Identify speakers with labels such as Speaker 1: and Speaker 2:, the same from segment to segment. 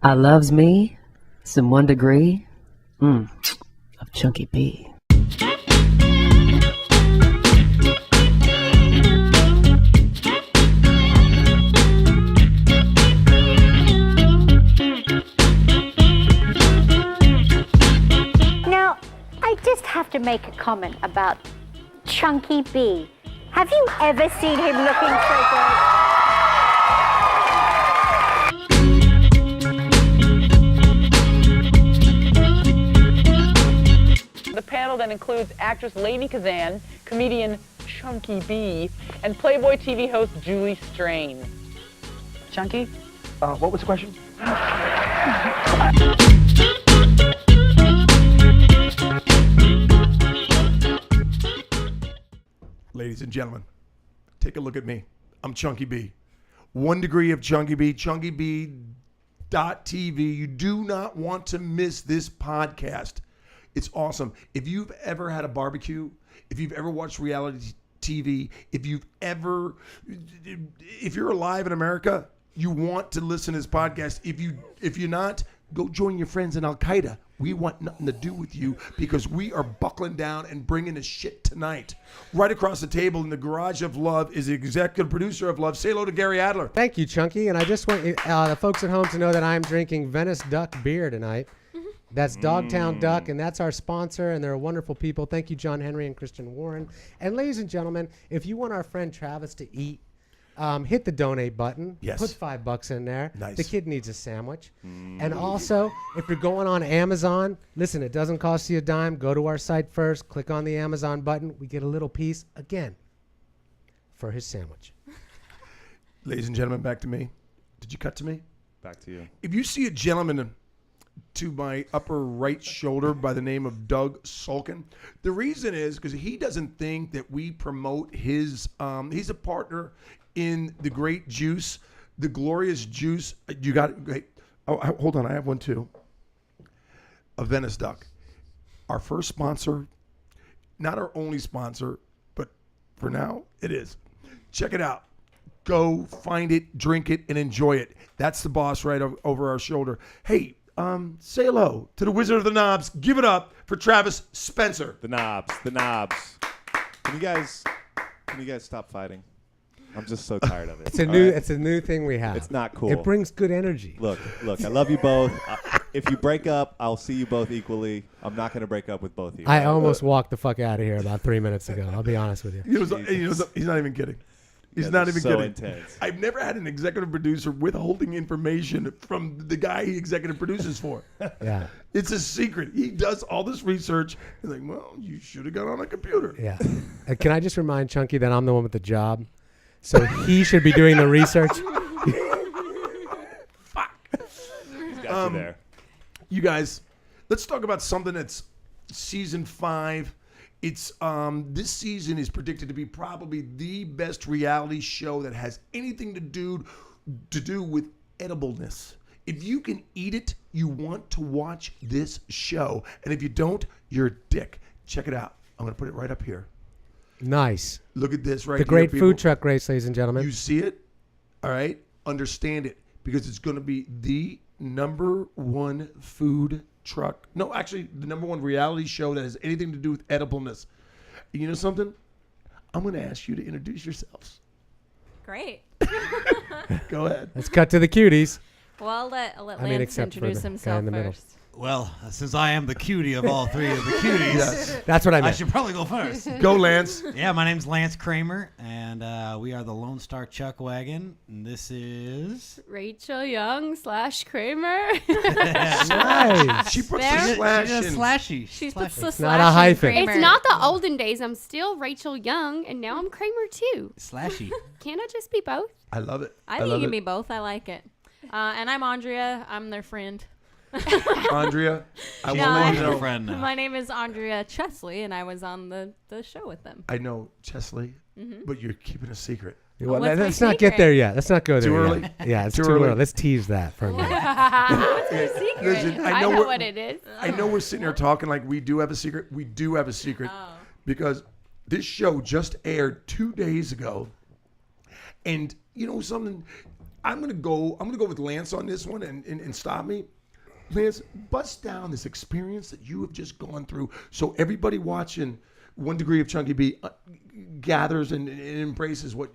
Speaker 1: I loves me some 1 degree of Chunky B.
Speaker 2: Now, I just have to make a comment about Chunky B. Have you ever seen him looking so good?
Speaker 3: The panel that includes actress Lady Kazan, comedian Chunky B, and Playboy TV host Julie Strain. Chunky?
Speaker 4: What was the question? Ladies and gentlemen, take a look at me. I'm Chunky B. 1 degree of Chunky B, chunkyb.tv. You do not want to miss this podcast. It's awesome. If you've ever had a barbecue, if you've ever watched reality TV, if you're alive in America, you want to listen to this podcast. If you're not, go join your friends in Al Qaeda. We want nothing to do with you because we are buckling down and bringing the shit tonight. Right across the table in the Garage of Love is the executive producer of Love. Say hello to Gary Adler.
Speaker 5: Thank you, Chunky. And I just want the folks at home to know that I'm drinking Venice Duck beer tonight. That's Dogtown Duck, and that's our sponsor, and they're wonderful people. Thank you, John Henry and Kristen Warren. And ladies and gentlemen, if you want our friend Travis to eat, hit the donate button.
Speaker 4: Yes.
Speaker 5: Put $5 in there.
Speaker 4: Nice.
Speaker 5: The kid needs a sandwich. And also, if you're going on Amazon, listen, it doesn't cost you a dime. Go to our site first. Click on the Amazon button. We get a little piece, again, for his sandwich.
Speaker 4: Ladies and gentlemen, back to me. Did you cut to me?
Speaker 6: Back to you.
Speaker 4: If you see a gentleman to my upper right shoulder by the name of Doug Sulkin, the reason is because he doesn't think that we promote his, he's a partner in the great juice, the glorious juice. You got it. Oh, hold on. I have one too. A Venice Duck. Our first sponsor, not our only sponsor, but for now it is. Check it out. Go find it, drink it, and enjoy it. That's the boss right over our shoulder. Hey, say hello to the Wizard of the Knobs. Give it up for Travis Spencer.
Speaker 6: The knobs. Can you guys stop fighting? I'm just so tired of it.
Speaker 5: It's a new thing we have.
Speaker 6: It's not cool.
Speaker 5: It brings good energy.
Speaker 6: Look, I love you both. If you break up, I'll see you both equally. I'm not going to break up with both of you.
Speaker 5: I almost walked the fuck out of here about 3 minutes ago. I'll be honest with you.
Speaker 4: He's not even kidding. He's not even kidding. Intense. I've never had an executive producer withholding information from the guy he executive produces for.
Speaker 5: Yeah.
Speaker 4: It's a secret. He does all this research. He's like, well, you should have got on a computer.
Speaker 5: Yeah. Can I just remind Chunky that I'm the one with the job? So he should be doing the research.
Speaker 4: Fuck.
Speaker 6: He's got you there.
Speaker 4: You guys, let's talk about something that's season 5. It's this season is predicted to be probably the best reality show that has anything to do with edibleness. If you can eat it, you want to watch this show. And if you don't, you're a dick. Check it out. I'm going to put it right up here.
Speaker 5: Nice.
Speaker 4: Look at this right
Speaker 5: here. The great food truck race, ladies and gentlemen.
Speaker 4: You see it? All right? Understand it. Because it's going to be the number 1 food truck. No, actually, the number 1 reality show that has anything to do with edibleness. You know something? I'm going to ask you to introduce yourselves.
Speaker 7: Great.
Speaker 4: Go ahead.
Speaker 5: Let's cut to the cuties.
Speaker 7: Well, I'll let Lance introduce himself first.
Speaker 8: Well, since I am the cutie of all 3 of the cuties,
Speaker 4: Yes.
Speaker 5: That's what I
Speaker 8: I
Speaker 5: meant.
Speaker 8: should probably go first.
Speaker 4: Go, Lance.
Speaker 8: Yeah, my name's Lance Kramer, and we are the Lone Star Chuck Wagon, and this is...
Speaker 7: Rachel Young / Kramer.
Speaker 5: Nice.
Speaker 4: She puts
Speaker 7: There-
Speaker 4: the slash
Speaker 8: She's
Speaker 4: in.
Speaker 8: slashy.
Speaker 7: She puts the
Speaker 5: not
Speaker 7: slash
Speaker 5: a
Speaker 7: in
Speaker 5: hyphen.
Speaker 7: Kramer.
Speaker 9: It's not the olden days. I'm still Rachel Young, and now I'm Kramer too.
Speaker 8: Slashy.
Speaker 9: Can't I just be both?
Speaker 4: I love it.
Speaker 7: I think you
Speaker 4: love
Speaker 7: can be both. I like it. And I'm Andrea. I'm their friend.
Speaker 4: Andrea, I
Speaker 7: Yeah,
Speaker 4: want
Speaker 8: She's
Speaker 4: to
Speaker 8: our
Speaker 4: know.
Speaker 8: friend now.
Speaker 7: My name is Andrea Chesley, and I was on the show with them.
Speaker 4: I know Chesley, but you're keeping a secret.
Speaker 5: Well,
Speaker 7: What's my
Speaker 5: let's not get
Speaker 7: secret?
Speaker 5: there yet. Let's not go there
Speaker 4: Too
Speaker 5: yet.
Speaker 4: early?
Speaker 5: Yeah, it's
Speaker 4: Too
Speaker 5: too
Speaker 4: early?
Speaker 5: early. Let's tease that for a minute.
Speaker 4: Listen,
Speaker 9: I know
Speaker 4: we're-
Speaker 9: what it is.
Speaker 4: I know we're sitting here talking like we do have a secret. We do have a secret because this show just aired 2 days ago. And you know something? I'm gonna go with Lance on this one and stop me. Lance, bust down this experience that you have just gone through, so everybody watching 1 Degree of Chunky B gathers and embraces what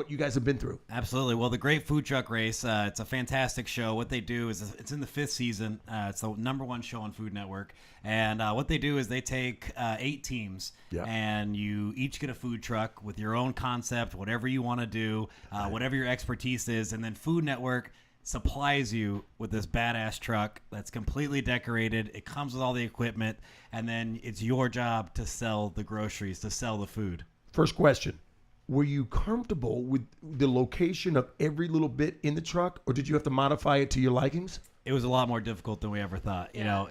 Speaker 4: you guys have been through.
Speaker 8: Absolutely. Well, the Great Food Truck Race, it's a fantastic show. What they do is it's in the 5th season. It's the #1 show on Food Network. And what they do is they take 8 teams, and you each get a food truck with your own concept, whatever you want to do, whatever your expertise is. And then Food Network supplies you with this badass truck that's completely decorated. It comes with all the equipment, and then it's your job to sell the groceries, to sell the food.
Speaker 4: First question. Were you comfortable with the location of every little bit in the truck, or did you have to modify it to your likings?
Speaker 8: It was a lot more difficult than we ever thought. You know,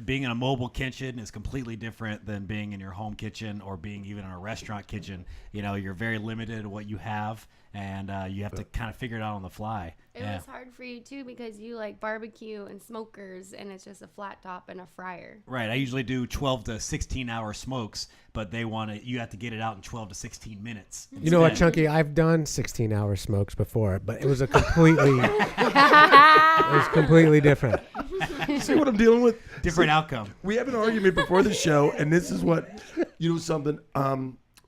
Speaker 8: being in a mobile kitchen is completely different than being in your home kitchen or being even in a restaurant kitchen. You know, you're very limited to what you have, and you have to kind of figure it out on the fly.
Speaker 9: It was hard for you too because you like barbecue and smokers, and it's just a flat top and a fryer.
Speaker 8: Right. I usually do 12 to 16 hour smokes, but you have to get it out in 12 to 16 minutes.
Speaker 5: You know what, Chunky? I've done 16-hour smokes before, but it was a completely different.
Speaker 4: See what I'm dealing with?
Speaker 8: Different outcome.
Speaker 4: We have an argument before the show, and this is what, something.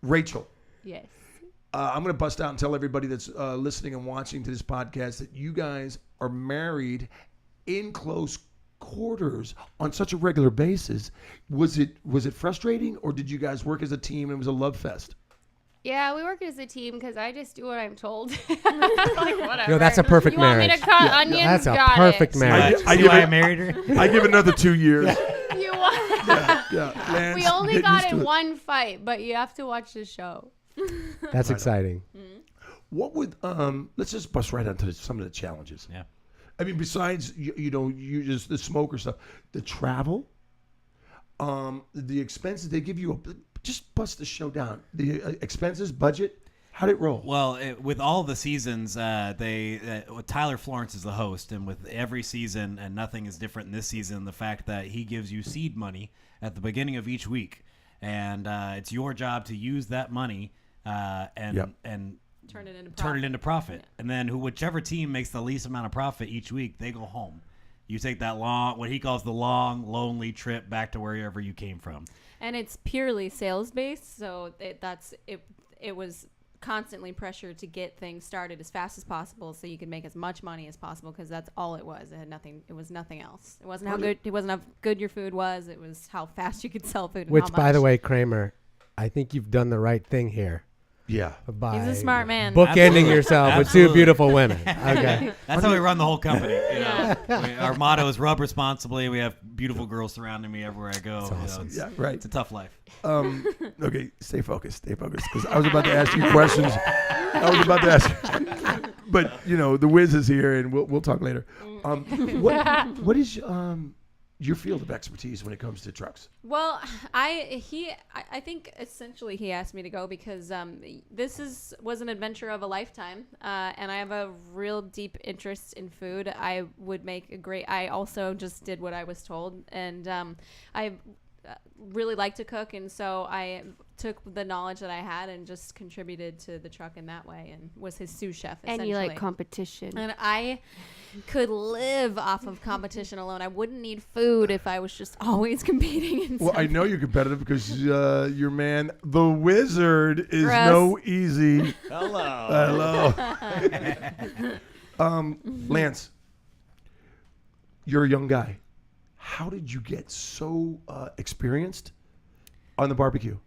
Speaker 4: Rachel.
Speaker 9: Yes.
Speaker 4: I'm going to bust out and tell everybody that's listening and watching to this podcast that you guys are married in close quarters on such a regular basis. Was it frustrating, or did you guys work as a team and it was a love fest?
Speaker 9: Yeah, we work as a team because I just do what I'm told. Like, whatever.
Speaker 5: No, that's a perfect marriage.
Speaker 9: You want me to cut onions?
Speaker 5: That's a
Speaker 9: Got
Speaker 5: perfect
Speaker 9: it.
Speaker 5: marriage.
Speaker 8: I married her.
Speaker 4: I give another 2 years.
Speaker 9: You want?
Speaker 4: Lance,
Speaker 9: We only
Speaker 4: get
Speaker 9: got
Speaker 4: used to
Speaker 9: in
Speaker 4: it.
Speaker 9: one fight, but you have to watch the show.
Speaker 5: That's exciting.
Speaker 4: What would let's just bust right onto some of the challenges.
Speaker 8: Yeah.
Speaker 4: I mean, besides you just the smoker stuff, the travel, the expenses they give you. Just bust the show down. The expenses, budget. How'd it roll?
Speaker 8: Well, with all the seasons, Tyler Florence is the host, and with every season, and nothing is different in this season, the fact that he gives you seed money at the beginning of each week, and it's your job to use that money and
Speaker 7: Turn it into
Speaker 8: profit. And then whichever team makes the least amount of profit each week, they go home. You take that what he calls the long, lonely trip back to wherever you came from.
Speaker 7: And it's purely sales based, so it was constantly pressured to get things started as fast as possible so you could make as much money as possible, because that's all it was. It was nothing else. It wasn't how good your food was. It was how fast you could sell food and
Speaker 5: Which,
Speaker 7: how much.
Speaker 5: by the way, Kramer, I think you've done the right thing here.
Speaker 4: Yeah.
Speaker 5: By
Speaker 7: He's a smart man.
Speaker 5: bookending yourself with two beautiful women. Okay.
Speaker 8: That's how we run the whole company. Our motto is rub responsibly. We have beautiful girls surrounding me everywhere I go.
Speaker 5: That's awesome.
Speaker 4: Yeah, right.
Speaker 8: It's a tough life.
Speaker 4: Okay, stay focused, because I was about to ask you questions. But the Wiz is here, and we'll talk later. What is your field of expertise when it comes to trucks?
Speaker 7: Well, I think essentially he asked me to go because this was an adventure of a lifetime, and I have a real deep interest in food. I would make I also just did what I was told, and I really like to cook, and so I took the knowledge that I had and just contributed to the truck in that way, and was his sous chef essentially.
Speaker 9: And you like competition.
Speaker 7: And I could live off of competition alone. I wouldn't need food if I was just always competing in
Speaker 4: Well, I
Speaker 7: something.
Speaker 4: know you're competitive because your man, the Wizard, is
Speaker 7: Gross.
Speaker 4: no easy.
Speaker 6: Hello.
Speaker 4: Lance, you're a young guy. How did you get so experienced on the barbecue?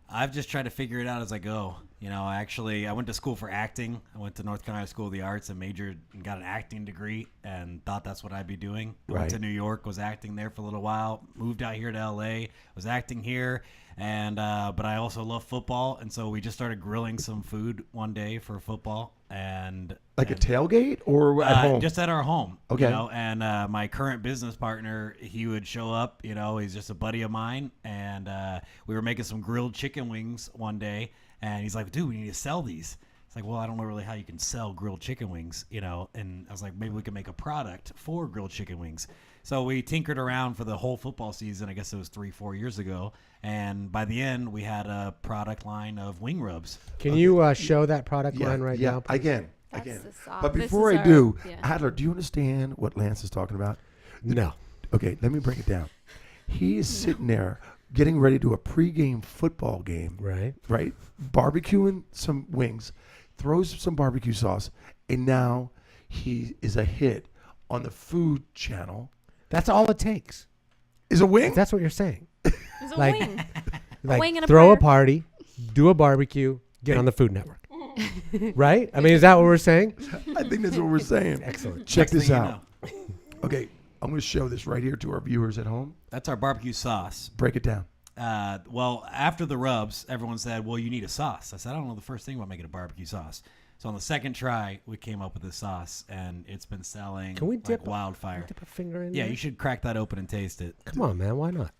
Speaker 8: I've just tried to figure it out as I go. I went to school for acting. I went to North Carolina School of the Arts and majored and got an acting degree and thought that's what I'd be doing. I went to New York, was acting there for a little while, moved out here to LA, was acting here, and but I also love football, and so we just started grilling some food one day for football. And
Speaker 4: a tailgate or at home?
Speaker 8: Just at our home.
Speaker 4: Okay.
Speaker 8: And my current business partner, he would show up. He's just a buddy of mine, and we were making some grilled chicken wings one day, and he's like, "Dude, we need to sell these." It's like, well, I don't know really how you can sell grilled chicken wings, And I was like, maybe we can make a product for grilled chicken wings. So we tinkered around for the whole football season. I guess it was 3-4 years ago. And by the end, we had a product line of wing rubs.
Speaker 5: Can you show that product line right now?
Speaker 4: I can.
Speaker 9: That's
Speaker 4: Again.
Speaker 9: the sauce.
Speaker 4: But
Speaker 7: This
Speaker 4: before
Speaker 7: is
Speaker 4: I
Speaker 7: our-
Speaker 4: do,
Speaker 7: yeah.
Speaker 4: Adler, do you understand what Lance is talking about?
Speaker 5: No.
Speaker 4: Okay, let me break it down. He is sitting there getting ready to do a pregame football game,
Speaker 5: Right.
Speaker 4: barbecuing some wings, throws some barbecue sauce, and now he is a hit on the Food Channel.
Speaker 5: That's all it takes.
Speaker 4: Is a wing?
Speaker 5: That's what you're saying.
Speaker 7: It's a
Speaker 5: Like-
Speaker 7: wing.
Speaker 5: Like
Speaker 7: wing and a
Speaker 5: throw a
Speaker 7: prayer.
Speaker 5: party, do a barbecue, get on the Food Network. Right? I mean, is that what we're saying?
Speaker 4: I think that's what we're saying.
Speaker 5: Excellent.
Speaker 4: Check
Speaker 8: Next thing
Speaker 4: this
Speaker 8: you
Speaker 4: out. Okay, I'm going to show this right here to our viewers at home.
Speaker 8: That's our barbecue sauce.
Speaker 4: Break it down.
Speaker 8: Well, after the rubs, everyone said, well, you need a sauce. I said, I don't know the first thing about making a barbecue sauce. So on the second try, we came up with this sauce, and it's been selling
Speaker 5: Can we
Speaker 8: like
Speaker 5: dip
Speaker 8: wildfire.
Speaker 5: Dip a finger in
Speaker 8: Yeah,
Speaker 5: there?
Speaker 8: you should crack that open and taste it.
Speaker 5: Come on, man. Why not?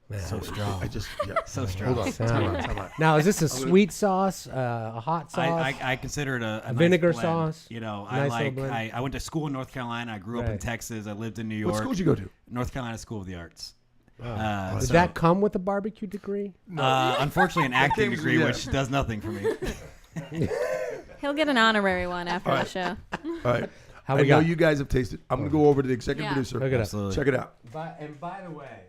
Speaker 5: Man,
Speaker 8: So strong.
Speaker 4: I just, yeah.
Speaker 8: So strong.
Speaker 4: Hold on. Time out.
Speaker 5: Now, is this a sweet sauce, a hot sauce?
Speaker 8: I consider it a nice
Speaker 5: vinegar
Speaker 8: blend.
Speaker 5: sauce?
Speaker 8: You know,
Speaker 5: Nice
Speaker 8: I
Speaker 5: little blend?
Speaker 8: I went to school in North Carolina. I grew up in
Speaker 5: Right.
Speaker 8: Texas. I lived in New
Speaker 4: What
Speaker 8: York.
Speaker 4: school did you go to?
Speaker 8: North Carolina School of the Arts.
Speaker 5: Did
Speaker 8: So,
Speaker 5: that come with a barbecue degree?
Speaker 8: unfortunately, an acting
Speaker 4: came-
Speaker 8: degree,
Speaker 4: yeah.
Speaker 8: which does nothing for me.
Speaker 7: He'll get an honorary one after the show.
Speaker 4: All right.
Speaker 5: How
Speaker 4: I
Speaker 5: we
Speaker 4: know
Speaker 5: got?
Speaker 4: you guys have tasted. I'm going to go over to the executive
Speaker 7: Yeah.
Speaker 4: producer.
Speaker 5: Look it up.
Speaker 8: Absolutely.
Speaker 4: Check it out.
Speaker 5: And by the way,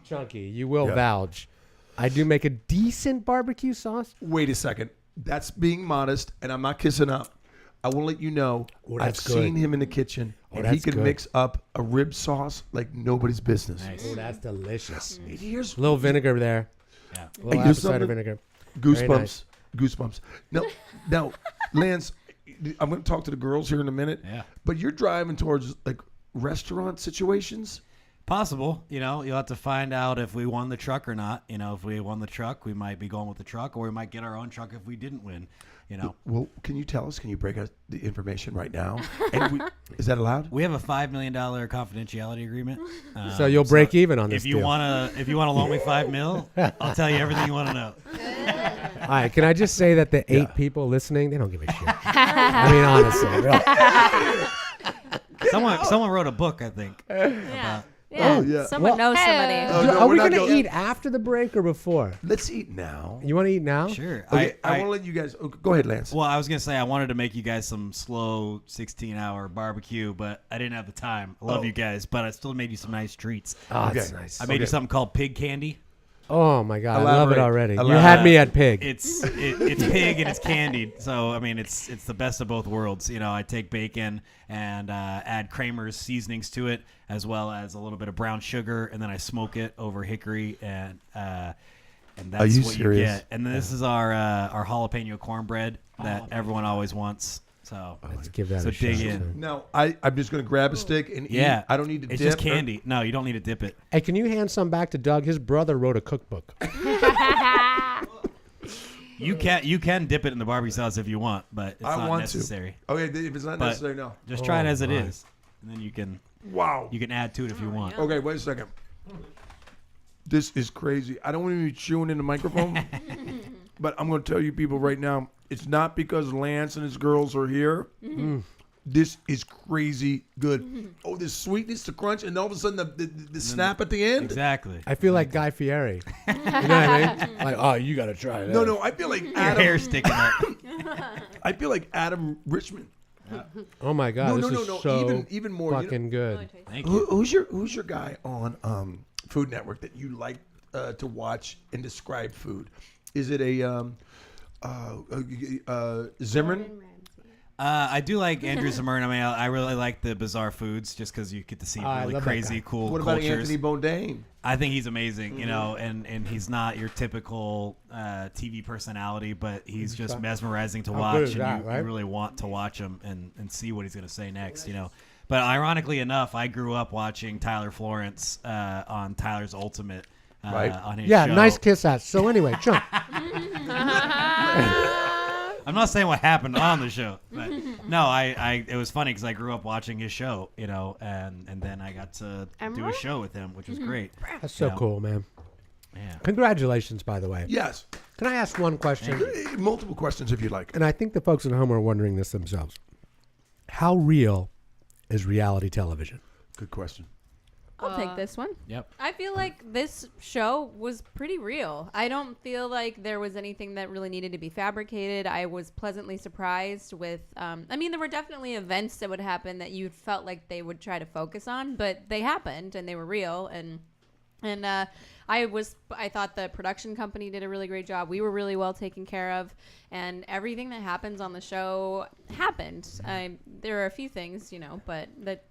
Speaker 5: Chunky, you will
Speaker 4: Yeah.
Speaker 5: vouch. I do make a decent barbecue sauce.
Speaker 4: Wait a second. That's being modest, and I'm not kissing up. I will let you know.
Speaker 5: Oh,
Speaker 4: I've
Speaker 5: that's good.
Speaker 4: seen him in the kitchen, and he
Speaker 5: that's
Speaker 4: can
Speaker 5: good.
Speaker 4: mix up a rib sauce like nobody's business.
Speaker 8: Nice.
Speaker 5: Oh, that's delicious.
Speaker 4: Here's
Speaker 5: A little vinegar there.
Speaker 8: Yeah.
Speaker 5: A little
Speaker 4: here's
Speaker 5: apple cider
Speaker 4: something-
Speaker 5: vinegar.
Speaker 4: goosebumps.
Speaker 5: nice.
Speaker 4: Goosebumps. Now, Lance, I'm going to talk to the girls here in a minute.
Speaker 8: Yeah.
Speaker 4: But you're driving towards like restaurant situations.
Speaker 8: Possible. You know, you'll have to find out if we won the truck or not. You know, if we won the truck, we might be going with the truck, or we might get our own truck if we didn't win. You know,
Speaker 4: Well, can you tell us? Can you break us the information right now? And is that allowed?
Speaker 8: we have a $5 million confidentiality agreement.
Speaker 5: So you'll break even on this
Speaker 8: If you
Speaker 5: deal.
Speaker 8: wanna loan me $5 million, I'll tell you everything you want to know.
Speaker 5: All right, can I just say that the 8 people listening, they don't give a shit. I mean, honestly.
Speaker 8: Someone wrote a book, I think.
Speaker 7: Yeah.
Speaker 4: Oh, yeah.
Speaker 7: Someone knows somebody.
Speaker 4: Oh, no,
Speaker 5: Are
Speaker 4: we're
Speaker 5: we
Speaker 4: not
Speaker 5: going to
Speaker 4: going-
Speaker 5: eat after the break or before?
Speaker 4: Let's eat now.
Speaker 5: You want to eat now?
Speaker 8: Sure.
Speaker 4: Okay, I want to let you guys. Go ahead, Lance.
Speaker 8: Well, I was gonna say I wanted to make you guys some slow 16-hour barbecue, but I didn't have the time. I love you guys, but I still made you some nice treats.
Speaker 5: Oh, that's
Speaker 4: Okay.
Speaker 5: nice.
Speaker 8: I made you something called pig candy.
Speaker 5: Oh, my God. I love it
Speaker 4: Elaborate.
Speaker 5: already. You
Speaker 4: Elaborate.
Speaker 5: had me at pig.
Speaker 8: It's pig and it's candied. So I mean, it's the best of both worlds. You know, I take bacon and add Kramer's seasonings to it, as well as a little bit of brown sugar, and then I smoke it over hickory, and that's
Speaker 4: you
Speaker 8: what
Speaker 4: serious?
Speaker 8: you get. And then this is our jalapeno cornbread that everyone always wants. So
Speaker 5: Let's give that
Speaker 8: so
Speaker 5: a shot.
Speaker 8: dig in.
Speaker 4: Now, I'm just going to grab a stick and
Speaker 8: Yeah,
Speaker 4: eat. I don't need to
Speaker 8: It's
Speaker 4: dip.
Speaker 8: just candy. No, you don't need to dip it.
Speaker 5: Hey, can you hand some back to Doug? His brother wrote a cookbook.
Speaker 8: You can dip it in the barbecue sauce if you want, but it's
Speaker 4: I
Speaker 8: not
Speaker 4: want
Speaker 8: necessary.
Speaker 4: to. Okay, if it's not
Speaker 8: But-
Speaker 4: necessary, no.
Speaker 8: Just try it as it
Speaker 5: my.
Speaker 8: is, and then you can
Speaker 4: Wow.
Speaker 8: add to it if you want.
Speaker 4: Okay, wait a second. This is crazy. I don't want to be chewing in the microphone, but I'm going to tell you people right now, it's not because Lance and his girls are here. This is crazy good. Oh, the sweetness, the crunch, and all of a sudden the snap at the end.
Speaker 8: Exactly.
Speaker 5: I feel like Guy Fieri. You know what I mean? Like, oh, you got to try that.
Speaker 4: No, I feel like
Speaker 8: Your
Speaker 4: Adam.
Speaker 8: hair sticking up.
Speaker 4: I feel like Adam Richmond.
Speaker 5: Oh, my God.
Speaker 4: No,
Speaker 5: this is
Speaker 4: no.
Speaker 5: so
Speaker 4: Even more. You know,
Speaker 5: fucking good.
Speaker 8: Thank you.
Speaker 4: who's your guy on Food Network that you like to watch and describe food? Is it a Zimmerman?
Speaker 8: I do like Andrew Zimmern. I mean, I really like the Bizarre Foods just because you get to see
Speaker 5: I
Speaker 8: really
Speaker 5: love that
Speaker 8: crazy,
Speaker 5: guy.
Speaker 8: cool
Speaker 4: What about
Speaker 8: cultures.
Speaker 4: Anthony Bourdain?
Speaker 8: I think he's amazing, you know, and he's not your typical TV personality, but he's just mesmerizing to
Speaker 5: How good
Speaker 8: watch,
Speaker 5: is
Speaker 8: and
Speaker 5: that,
Speaker 8: you
Speaker 5: right?
Speaker 8: really want to watch him and see what he's going to say next, you know. But ironically enough, I grew up watching Tyler Florence on Tyler's Ultimate
Speaker 4: Right.
Speaker 8: on his
Speaker 5: Yeah,
Speaker 8: show.
Speaker 5: nice kiss ass. So anyway, Chunk.
Speaker 8: I'm not saying what happened on the show, but no, I it was funny because I grew up watching his show, you know, and then I got to do a
Speaker 9: Emerald?
Speaker 8: show with him, which was great.
Speaker 5: That's so
Speaker 8: Yeah.
Speaker 5: cool, man.
Speaker 8: Yeah.
Speaker 5: Congratulations, by the way.
Speaker 4: Yes.
Speaker 5: Can I ask one question?
Speaker 4: Multiple questions if you like.
Speaker 5: And I think the folks at home are wondering this themselves. How real is reality television?
Speaker 4: Good question.
Speaker 7: I'll take this one.
Speaker 8: Yep.
Speaker 7: I feel like this show was pretty real. I don't feel like there was anything that really needed to be fabricated. I was pleasantly surprised with, I mean, there were definitely events that would happen that you felt like they would try to focus on, but they happened and they were real. And I thought the production company did a really great job. We were really well taken care of, and everything that happens on the show happened. There are a few things, but that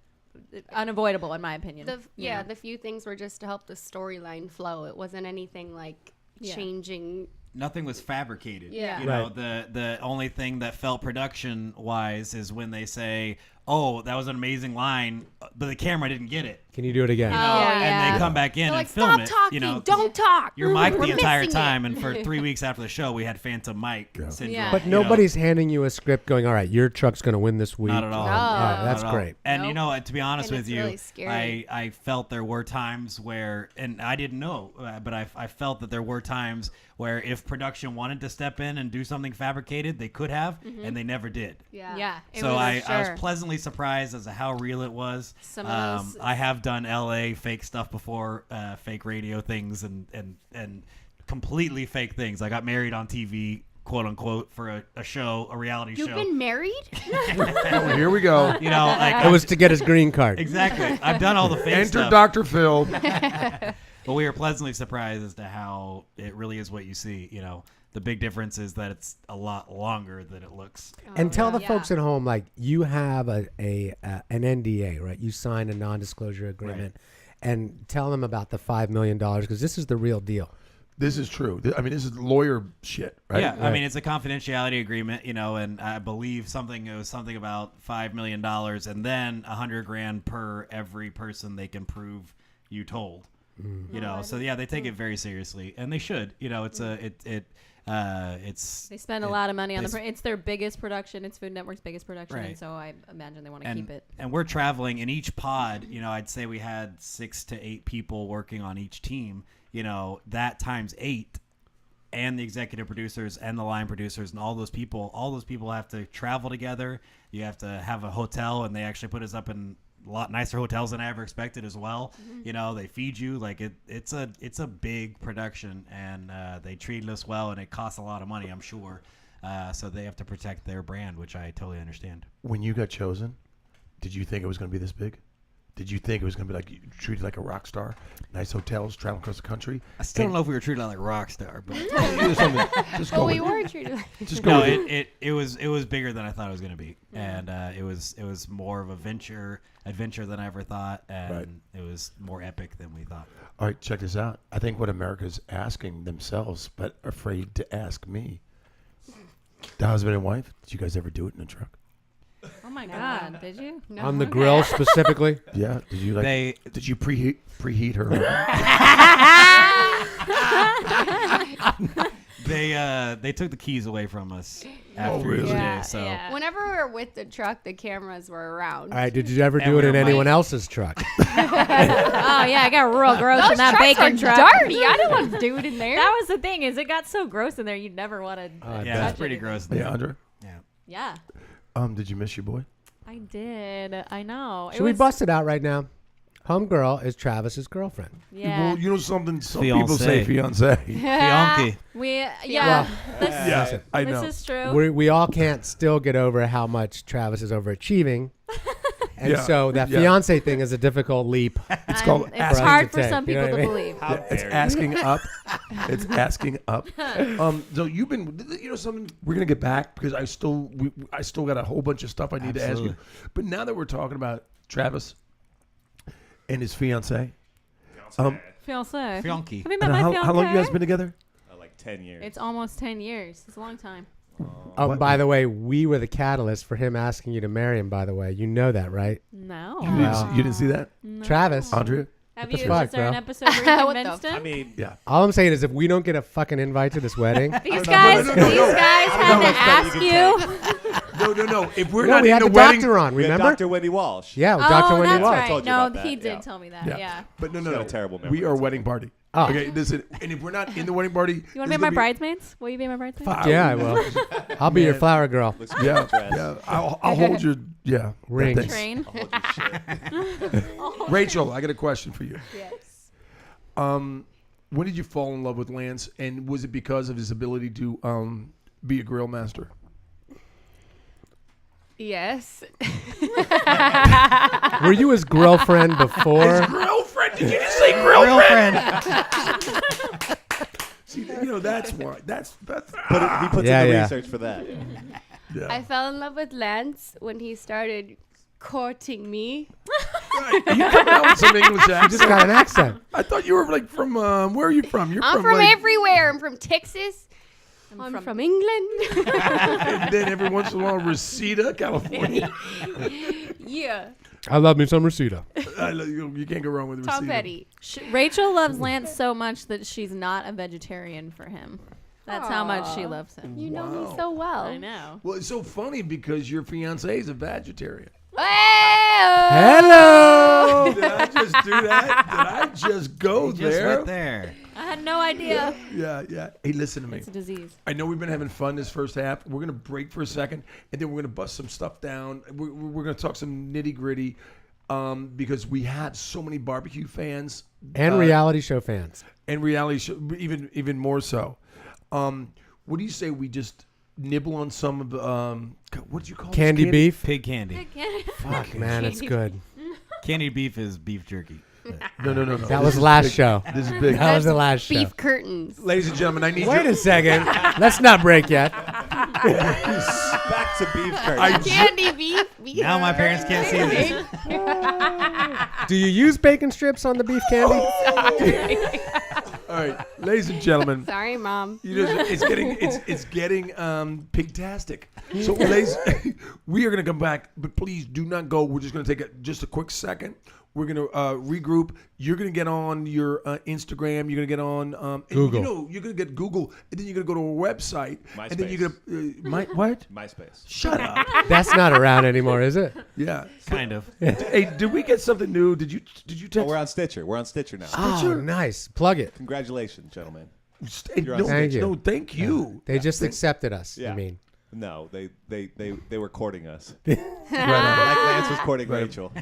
Speaker 7: unavoidable in my opinion.
Speaker 9: The few things were just to help the storyline flow. It wasn't anything like changing.
Speaker 8: Nothing was fabricated.
Speaker 9: Yeah.
Speaker 8: The only thing that felt production wise is when they say, "Oh, that was an amazing line," but the camera didn't get it.
Speaker 5: Can you do it again?
Speaker 8: And they come back in and film it.
Speaker 9: Stop talking. Don't talk.
Speaker 8: You're mic'd
Speaker 9: We're
Speaker 8: the entire
Speaker 9: missing
Speaker 8: time,
Speaker 9: it.
Speaker 8: and for 3 weeks after the show, we had phantom mic syndrome.
Speaker 5: But nobody's handing you a script going, all right, your truck's going to win this week.
Speaker 8: Not at all.
Speaker 5: All right, that's
Speaker 8: Not at all.
Speaker 5: great.
Speaker 8: And to be honest
Speaker 9: And
Speaker 8: with
Speaker 9: it's
Speaker 8: you,
Speaker 9: really scary.
Speaker 8: I felt there were times where, and I didn't know, but I felt that there were times where if production wanted to step in and do something fabricated, they could have, and they never did.
Speaker 7: Yeah.
Speaker 8: So I was pleasantly surprised as to how real it was.
Speaker 7: Some of those,
Speaker 8: I have done LA fake stuff before, fake radio things and completely fake things. I got married on TV, quote unquote, for a show, a reality show.
Speaker 9: You've been married?
Speaker 4: Oh, here we go.
Speaker 5: It was to get his green card.
Speaker 8: Exactly. I've done all the fake
Speaker 4: Enter
Speaker 8: stuff.
Speaker 4: Dr. Phil.
Speaker 8: But we were pleasantly surprised as to how it really is what you see. The big difference is that it's a lot longer than it looks.
Speaker 5: And tell the folks at home, like, you have an NDA, right? You signed a non-disclosure agreement.
Speaker 8: Right.
Speaker 5: And tell them about the $5 million, because this is the real deal.
Speaker 4: This is true. I mean, this is lawyer shit, right?
Speaker 8: Yeah, I mean, it's a confidentiality agreement, and I believe it was something about $5 million and then $100,000 per every person they can prove you told. So yeah, they take it very seriously, and they should. It's
Speaker 7: they spend a lot of money on it's their biggest production. It's Food Network's biggest production,
Speaker 8: Right.
Speaker 7: and so I imagine they want to keep it.
Speaker 8: And we're traveling in each pod. I'd say we had 6 to 8 people working on each team. That times 8, and the executive producers and the line producers and all those people have to travel together. You have to have a hotel, and they actually put us up in a lot nicer hotels than I ever expected as well. They feed you like it's a big production, and they treated us well, and it costs a lot of money, I'm sure. So they have to protect their brand, which I totally understand.
Speaker 4: When you got chosen, did you think it was going to be this big? Did you think it was going to be like treated like a rock star? Nice hotels, traveling across the country.
Speaker 8: I still don't know if we were treated like a rock star, but
Speaker 4: Just go.
Speaker 9: We were treated like
Speaker 4: Just go.
Speaker 8: No, it was bigger than I thought it was going to be, and it was more of a adventure than I ever thought, and it was more epic than we thought.
Speaker 4: All right, check this out. I think what America's asking themselves, but afraid to ask me. The husband and wife, did you guys ever do it in a truck?
Speaker 7: Oh my God! Did you?
Speaker 9: No.
Speaker 5: On the grill specifically?
Speaker 4: Yeah. Did you Did you preheat her?
Speaker 8: They took the keys away from us after
Speaker 4: really?
Speaker 8: each day.
Speaker 9: Yeah,
Speaker 8: So
Speaker 9: yeah. Whenever we were with the truck, the cameras were around.
Speaker 5: All right, did you ever
Speaker 8: And
Speaker 5: do it
Speaker 8: we
Speaker 5: in
Speaker 8: were
Speaker 5: anyone else's truck?
Speaker 7: Oh yeah, I got real gross
Speaker 9: Those
Speaker 7: in that
Speaker 9: trucks
Speaker 7: bacon
Speaker 9: are
Speaker 7: truck.
Speaker 9: dirty. I don't want to do it in there.
Speaker 7: That was the thing, is it got so gross in there you'd never want to.
Speaker 8: yeah, it's pretty gross.
Speaker 4: Yeah, Andrea.
Speaker 7: Yeah,
Speaker 4: Did you miss your boy?
Speaker 7: I did. I know.
Speaker 5: Should we bust it out right now? Homegirl is Travis's girlfriend.
Speaker 7: Yeah.
Speaker 4: Well, you know something. Some people say fiance.
Speaker 8: Fiancé.
Speaker 7: This
Speaker 4: I know.
Speaker 7: is true.
Speaker 5: We all can't still get over how much Travis is overachieving. And
Speaker 4: Yeah.
Speaker 5: so that fiance thing is a difficult leap.
Speaker 4: It's called
Speaker 7: It's
Speaker 4: asking.
Speaker 7: hard
Speaker 5: to
Speaker 7: for some
Speaker 5: take, you know
Speaker 7: people
Speaker 5: what I
Speaker 7: to
Speaker 5: mean?
Speaker 7: believe.
Speaker 4: It's asking up. It's asking up. So you've been, something. We're gonna get back because I still got a whole bunch of stuff I need to ask you. But now that we're talking about Travis and his fiance,
Speaker 7: Fiancé.
Speaker 8: Fianchi.
Speaker 7: Have you met my fiancé?
Speaker 4: how long you guys been together?
Speaker 6: Like 10 years.
Speaker 7: It's almost 10 years. It's a long time.
Speaker 5: By the way, we were the catalyst for him asking you to marry him, by the way. You know that, right?
Speaker 7: No.
Speaker 4: You didn't see that,
Speaker 5: Travis.
Speaker 4: Andrea?
Speaker 7: Have
Speaker 5: What
Speaker 7: you?
Speaker 5: the fuck,
Speaker 7: Was there an
Speaker 5: bro?
Speaker 7: episode where you
Speaker 9: What the
Speaker 7: convinced him?
Speaker 6: I mean,
Speaker 4: Yeah.
Speaker 5: All I'm saying is if we don't get a fucking invite to this wedding.
Speaker 7: These guys had to ask you.
Speaker 4: No. If we're
Speaker 5: No,
Speaker 4: not
Speaker 5: we
Speaker 4: in
Speaker 5: had
Speaker 4: the
Speaker 5: the
Speaker 4: wedding,
Speaker 5: doctor on,
Speaker 6: we had
Speaker 5: remember?
Speaker 6: Dr. Wendy Walsh.
Speaker 5: Yeah, with
Speaker 7: Oh,
Speaker 5: Dr. Wendy
Speaker 7: that's
Speaker 5: Walsh.
Speaker 7: right.
Speaker 6: told you
Speaker 7: No,
Speaker 6: about that,
Speaker 7: he did
Speaker 6: yeah.
Speaker 7: tell me that.
Speaker 4: Yeah.
Speaker 7: Yeah.
Speaker 4: but no.
Speaker 6: got a terrible
Speaker 4: We are a
Speaker 6: memory.
Speaker 4: wedding party.
Speaker 5: Oh.
Speaker 4: Okay, listen. And if we're not in the wedding party,
Speaker 7: You want to be my bridesmaids? Will you be my bridesmaids?
Speaker 5: Yeah, I will. I'll be your flower girl.
Speaker 6: Looks good in
Speaker 4: Yeah,
Speaker 6: the dress.
Speaker 4: yeah. I'll hold your
Speaker 5: Ring.
Speaker 4: thanks.
Speaker 7: Train.
Speaker 4: Rachel, I got a question for you.
Speaker 7: Yes.
Speaker 4: When did you fall in love with Lance, and was it because of his ability to be a grill master?
Speaker 9: Yes.
Speaker 5: Were you his girlfriend before?
Speaker 4: Girlfriend? Did you just say girlfriend?
Speaker 8: Girlfriend.
Speaker 4: See, that's why. That's.
Speaker 6: He puts
Speaker 5: Yeah,
Speaker 6: in the
Speaker 5: yeah.
Speaker 6: research for that.
Speaker 4: Yeah.
Speaker 9: I fell in love with Lance when he started courting me.
Speaker 4: You come out with some English
Speaker 5: You
Speaker 4: accent.
Speaker 5: just got an accent.
Speaker 4: I thought you were like from. Where are you from? You're
Speaker 9: I'm from
Speaker 4: like,
Speaker 9: everywhere. I'm from Texas. I'm from England.
Speaker 4: And then every once in a while, Reseda, California.
Speaker 9: Yeah.
Speaker 5: I love me some Reseda.
Speaker 4: You can't go wrong with
Speaker 9: Tom
Speaker 4: Reseda.
Speaker 9: Petty.
Speaker 7: Rachel loves Lance so much that she's not a vegetarian for him. That's how much she
Speaker 9: Aw.
Speaker 7: loves him.
Speaker 9: You know me
Speaker 4: Wow.
Speaker 9: so well.
Speaker 7: I know.
Speaker 4: Well, it's so funny because your fiance is a vegetarian.
Speaker 5: Hello.
Speaker 4: Did I just do that? Did I just go
Speaker 8: Just
Speaker 4: there?
Speaker 8: went there.
Speaker 7: I had no idea.
Speaker 4: Yeah. Hey, listen to me.
Speaker 7: It's a disease.
Speaker 4: I know we've been having fun this first half. We're going to break for a second, and then we're going to bust some stuff down. We're going to talk some nitty-gritty because we had so many barbecue fans.
Speaker 5: And reality show fans.
Speaker 4: And reality show, even more so. What do you say we just nibble on some of the, what do you call
Speaker 5: Candy
Speaker 4: this?
Speaker 5: beef.
Speaker 8: Pig candy.
Speaker 5: Fuck, man, it's good.
Speaker 8: Candied beef is beef jerky.
Speaker 4: No.
Speaker 5: That was last show.
Speaker 4: This is big.
Speaker 5: That was the last show.
Speaker 9: Beef curtains.
Speaker 4: Ladies and gentlemen, I need
Speaker 5: Wait
Speaker 4: you.
Speaker 5: a second. Let's not break yet.
Speaker 6: Back to beef curtains.
Speaker 9: Candy beef.
Speaker 8: Now my parents can't see this.
Speaker 5: Do you use bacon strips on the beef candy?
Speaker 4: All right, ladies and gentlemen.
Speaker 9: Sorry, Mom.
Speaker 4: It's getting pigtastic. So, ladies, we are going to come back, but please do not go. We're just going to take just a quick second. We're going to regroup. You're going to get on your Instagram. You're going to get on
Speaker 5: Google.
Speaker 4: you're going to get Google, and then you're going to go to a website, and then you're
Speaker 6: MySpace.
Speaker 4: going to what?
Speaker 6: MySpace.
Speaker 4: Shut up.
Speaker 5: That's not around anymore, is it?
Speaker 4: Yeah.
Speaker 8: Kind of.
Speaker 4: Hey, did we get something new? Did you text?
Speaker 6: Oh, we're on Stitcher. We're on Stitcher now.
Speaker 5: Oh, nice. Plug it.
Speaker 6: Congratulations, gentlemen.
Speaker 4: Hey,
Speaker 6: You're on
Speaker 4: no,
Speaker 5: Thank you.
Speaker 4: no, thank you.
Speaker 5: They just accepted us,
Speaker 6: Yeah.
Speaker 5: you mean.
Speaker 6: No, they were courting us.
Speaker 4: Right on.
Speaker 6: Like Lance was courting
Speaker 4: Right.
Speaker 6: Rachel.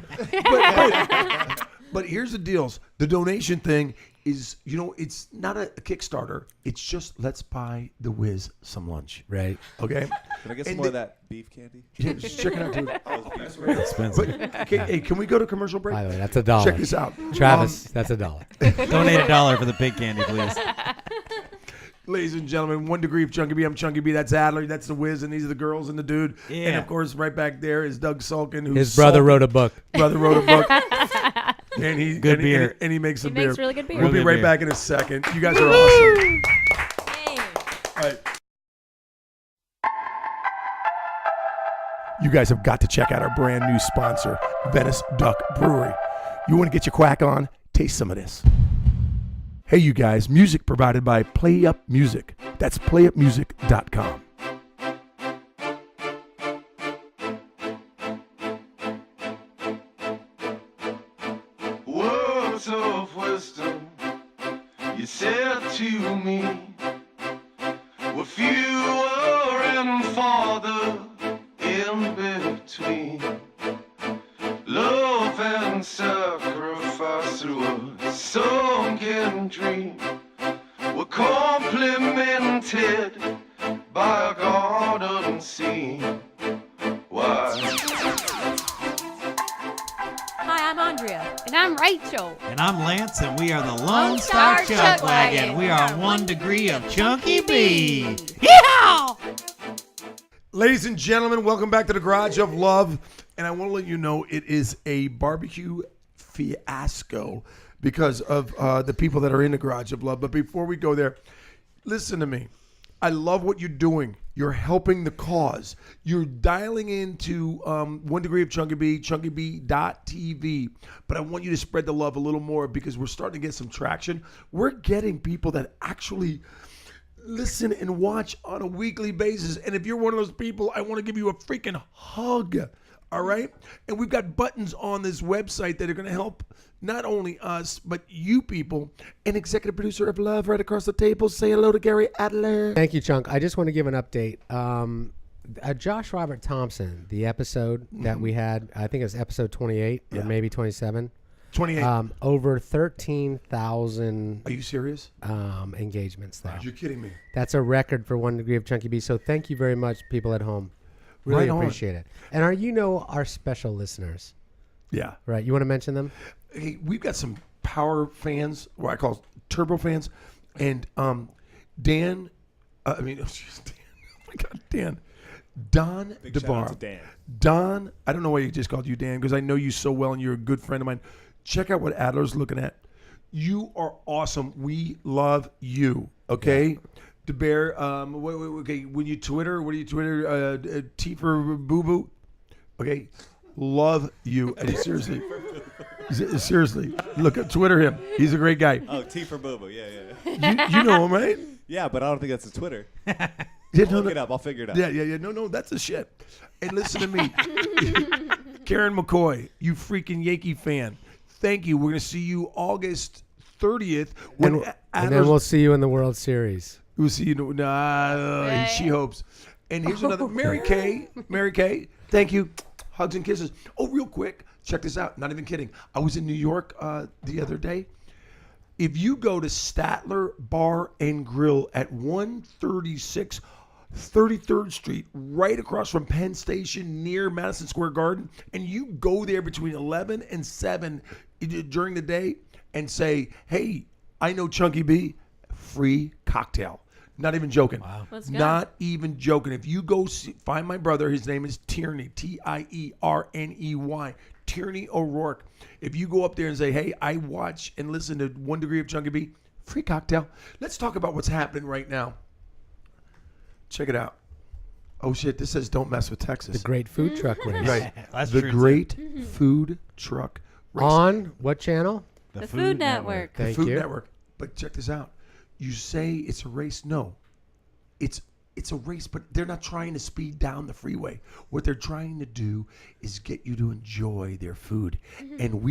Speaker 4: But here's the deals. The donation thing is, it's not a Kickstarter. It's just let's buy the Wiz some lunch.
Speaker 5: Right.
Speaker 4: Okay?
Speaker 6: Can I get some
Speaker 4: And
Speaker 6: more of that beef candy?
Speaker 4: Yeah, just check it out, dude.
Speaker 8: Expensive.
Speaker 4: But, hey, can we go to commercial break?
Speaker 5: By the way, that's $1.
Speaker 4: Check this out.
Speaker 5: Travis, that's $1.
Speaker 8: Donate $1 for the pig candy, please.
Speaker 4: Ladies and gentlemen, 1 degree of Chunky B. I'm Chunky B. That's Adler. That's the Wiz, and these are the girls and the dude.
Speaker 8: Yeah.
Speaker 4: And of course, right back there is Doug Sulkin, who's
Speaker 5: His brother wrote a book.
Speaker 4: Brother wrote a book. And he
Speaker 8: Good
Speaker 4: and
Speaker 8: beer.
Speaker 4: and he makes some
Speaker 7: He
Speaker 4: beer.
Speaker 7: makes really good beer.
Speaker 4: We'll be
Speaker 8: Real good
Speaker 4: right
Speaker 8: beer.
Speaker 4: back in a second. You guys are awesome.
Speaker 7: Hey.
Speaker 4: All right. You guys have got to check out our brand new sponsor, Venice Duck Brewery. You want to get your quack on? Taste some of this. Hey, you guys, music provided by Play Up Music. That's playupmusic.com.
Speaker 10: Words of wisdom you said to me were fewer and farther in between. Love and sacrifice through a sunken dream were complemented by a garden scene. Why?
Speaker 7: Hi, I'm Andrea.
Speaker 9: And I'm Rachel.
Speaker 8: And I'm Lance, and we are the Lone
Speaker 9: Lone
Speaker 8: Star
Speaker 9: Star
Speaker 8: Chuck
Speaker 9: Chuck
Speaker 8: Wagon.
Speaker 9: Wagon.
Speaker 8: We are 1 degree of Chunky B. Yeah!
Speaker 4: Ladies and gentlemen, welcome back to the Garage of Love. And I want to let you know it is a barbecue fiasco because of the people that are in the Garage of Love. But before we go there, listen to me. I love what you're doing. You're helping the cause. You're dialing into 1 degree of Chunky B, chunkyb.tv. But I want you to spread the love a little more because we're starting to get some traction. We're getting people that actually listen and watch on a weekly basis. And if you're one of those people, I want to give you a freaking hug. All right? And we've got buttons on this website that are going to help not only us, but you people. And executive producer of Love right across the table. Say hello to Gary Adler.
Speaker 5: Thank you, Chunk. I just want to give an update. Josh Robert Thompson, the episode that we had, I think it was episode 28 or maybe 27.
Speaker 4: 28.
Speaker 5: Over 13,000.
Speaker 4: Are you serious?
Speaker 5: Engagements there.
Speaker 4: You're kidding me.
Speaker 5: That's a record for 1 Degree of Chunky B. So thank you very much, people at home. Really appreciate it. And our special listeners.
Speaker 4: Yeah.
Speaker 5: Right. You want to mention them?
Speaker 4: Hey, we've got some power fans, what I call turbo fans, and Dan. Oh my God, Dan. Don
Speaker 6: Big shout out to
Speaker 4: DeBar.
Speaker 6: Dan.
Speaker 4: Don, I don't know why he just called you Dan because I know you so well and you're a good friend of mine. Check out what Adler's looking at. You are awesome. We love you. Okay, DeBar. Okay, when you Twitter, what do you Twitter? T for Boo Boo. Okay, love you. Seriously, seriously. Look at Twitter him. He's a great guy.
Speaker 6: Oh, T for Boo Boo. Yeah.
Speaker 4: You know him, right?
Speaker 6: Yeah, but I don't think that's a Twitter.
Speaker 4: Look
Speaker 6: it up. I'll figure it out.
Speaker 4: Yeah. No, that's a shit. And listen to me. Karen McCoy, you freaking Yankee fan. Thank you. We're going to see you August 30th.
Speaker 5: And then we'll see you in the World Series.
Speaker 4: We'll see you. She hopes. And here's another. Mary Kay, thank you. Hugs and kisses. Oh, real quick. Check this out. Not even kidding. I was in New York the other day. If you go to Statler Bar and Grill at 136 33rd Street, right across from Penn Station near Madison Square Garden, and you go there between 11 and 7 during the day and say, hey, I know Chunky B, free cocktail. Not even joking.
Speaker 7: Wow. Let's go.
Speaker 4: Not even joking. If you go find my brother, his name is Tierney, Tierney, Tierney O'Rourke. If you go up there and say, hey, I watch and listen to 1 Degree of Chunky B, free cocktail. Let's talk about what's happening right now. Check it out. Oh, shit. This says don't mess with Texas.
Speaker 5: The Great Food Truck Race.
Speaker 4: Right.
Speaker 8: That's
Speaker 4: the
Speaker 8: true,
Speaker 4: Great Food Truck Race.
Speaker 5: On what channel?
Speaker 7: The Food Network.
Speaker 4: The
Speaker 5: Thank
Speaker 4: Food
Speaker 5: you.
Speaker 4: Network. But check this out. You say it's a race. No. It's a race, but they're not trying to speed down the freeway. What they're trying to do is get you to enjoy their food. And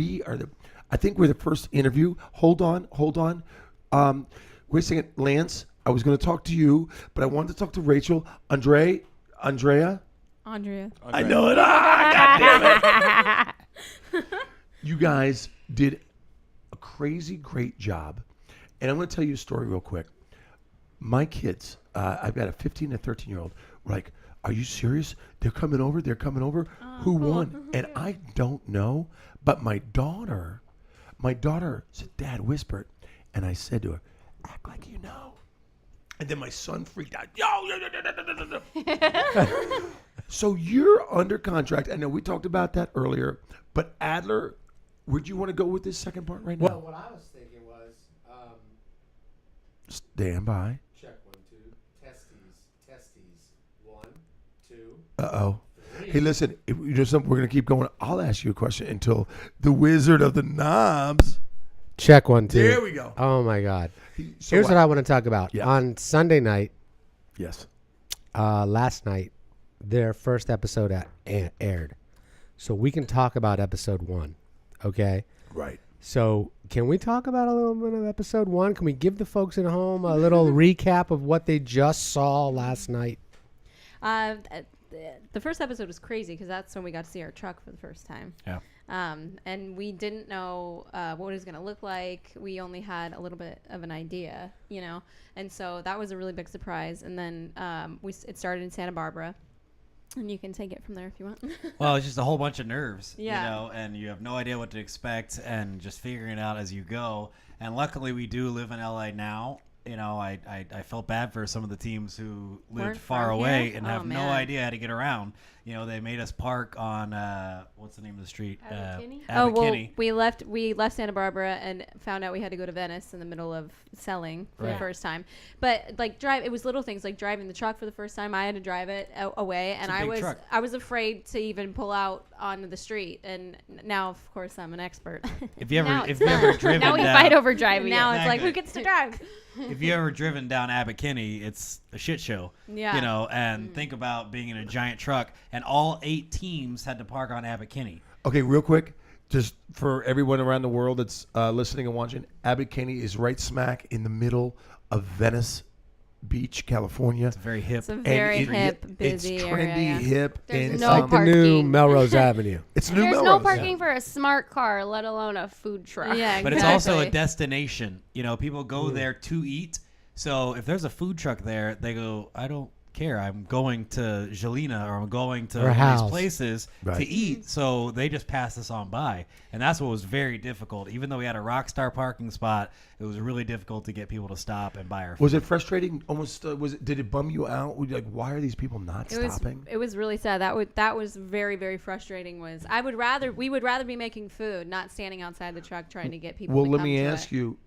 Speaker 4: I think we're the first interview. Hold on. Wait a second, Lance. I was going to talk to you, but I wanted to talk to Rachel. Andrea.
Speaker 7: Andrea.
Speaker 4: I know it. God damn it. You guys did a crazy great job. And I'm going to tell you a story real quick. My kids, I've got a 15 and 13-year-old, were like, are you serious? They're coming over? Who won? And I don't know, but my daughter said, Dad, whisper it. And I said to her, act like you know. And then my son freaked out. So you're under contract. I know we talked about that earlier, but Adler, would you want to go with this second part right now?
Speaker 5: Well, what I was thinking was...
Speaker 4: Stand by.
Speaker 5: Check 1, 2. Testes. 1, 2.
Speaker 4: Uh-oh. Hey, listen, if you know something, we're going to keep going. I'll ask you a question until the Wizard of the Knobs.
Speaker 5: Check 1, 2.
Speaker 4: There we go.
Speaker 5: Oh, my God.
Speaker 4: So
Speaker 5: Here's what I want to talk about.
Speaker 4: Yeah.
Speaker 5: On Sunday night,
Speaker 4: Yes.
Speaker 5: last night, their first episode aired. So we can talk about episode 1, okay?
Speaker 4: Right.
Speaker 5: So can we talk about a little bit of episode 1? Can we give the folks at home a little recap of what they just saw last night?
Speaker 7: The first episode was crazy because that's when we got to see our truck for the first time.
Speaker 8: Yeah.
Speaker 7: And we didn't know what it was going to look like. We only had a little bit of an idea, and so that was a really big surprise. And then it started in Santa Barbara, and you can take it from there if you want.
Speaker 8: Well, it's just a whole bunch of nerves,
Speaker 7: Yeah.
Speaker 8: and you have no idea what to expect and just figuring it out as you go. And luckily, we do live in LA now. I felt bad for some of the teams who lived
Speaker 7: Weren't
Speaker 8: far
Speaker 7: from
Speaker 8: away
Speaker 7: here?
Speaker 8: and
Speaker 7: Oh,
Speaker 8: have no
Speaker 7: man.
Speaker 8: idea how to get around. They made us park on what's the name of the street?
Speaker 9: Abercrombie?
Speaker 7: Oh well,
Speaker 8: Abercrombie.
Speaker 7: we left Santa Barbara and found out we had to go to Venice in the middle of selling for the
Speaker 8: Right.
Speaker 7: first time. But it was little things like driving the truck for the first time. I had to drive it away, and
Speaker 8: a big truck.
Speaker 7: I was afraid to even pull out onto the street. And now, of course, I'm an expert.
Speaker 8: If you
Speaker 9: Now
Speaker 8: ever
Speaker 9: it's
Speaker 8: driven
Speaker 9: Now we
Speaker 8: down,
Speaker 9: fight over driving.
Speaker 7: now
Speaker 9: it.
Speaker 7: it's like,
Speaker 8: Exactly.
Speaker 7: who gets to drive?
Speaker 8: if you ever driven down Abercrombie, it's a shit show.
Speaker 7: Yeah.
Speaker 8: And think about being in a giant truck and all 8 teams had to park on Abbot Kinney.
Speaker 4: Okay, real quick, just for everyone around the world that's listening and watching, Abbot Kinney is right smack in the middle of Venice Beach, California.
Speaker 8: It's very hip.
Speaker 7: It's a very hip, busy
Speaker 4: it's trendy,
Speaker 7: area.
Speaker 4: hip,
Speaker 9: There's
Speaker 4: and
Speaker 9: no
Speaker 5: Like the new
Speaker 9: parking.
Speaker 5: Melrose Avenue.
Speaker 4: it's new
Speaker 9: There's
Speaker 4: Melrose.
Speaker 9: no parking for a smart car, let alone a food truck.
Speaker 7: Yeah,
Speaker 8: But it's also a
Speaker 7: exactly.
Speaker 8: destination. You know, people go there to eat. So if there's a food truck there, they go, I don't care. I'm going to Jelena or I'm going to
Speaker 5: Or
Speaker 8: one of
Speaker 5: Hal's.
Speaker 8: these places
Speaker 4: Right.
Speaker 8: to eat. So they just pass us on by. And that's what was very difficult. Even though we had a rock star parking spot, it was really difficult to get people to stop and buy our food.
Speaker 4: Was it frustrating? Almost did it bum you out? Were you like, why are these people not stopping?
Speaker 7: It was really sad. That was very, very frustrating. We would rather be making food, not standing outside the truck trying to get people.
Speaker 4: Well,
Speaker 7: to
Speaker 4: let
Speaker 7: come
Speaker 4: me
Speaker 7: to
Speaker 4: ask
Speaker 7: it.
Speaker 4: you,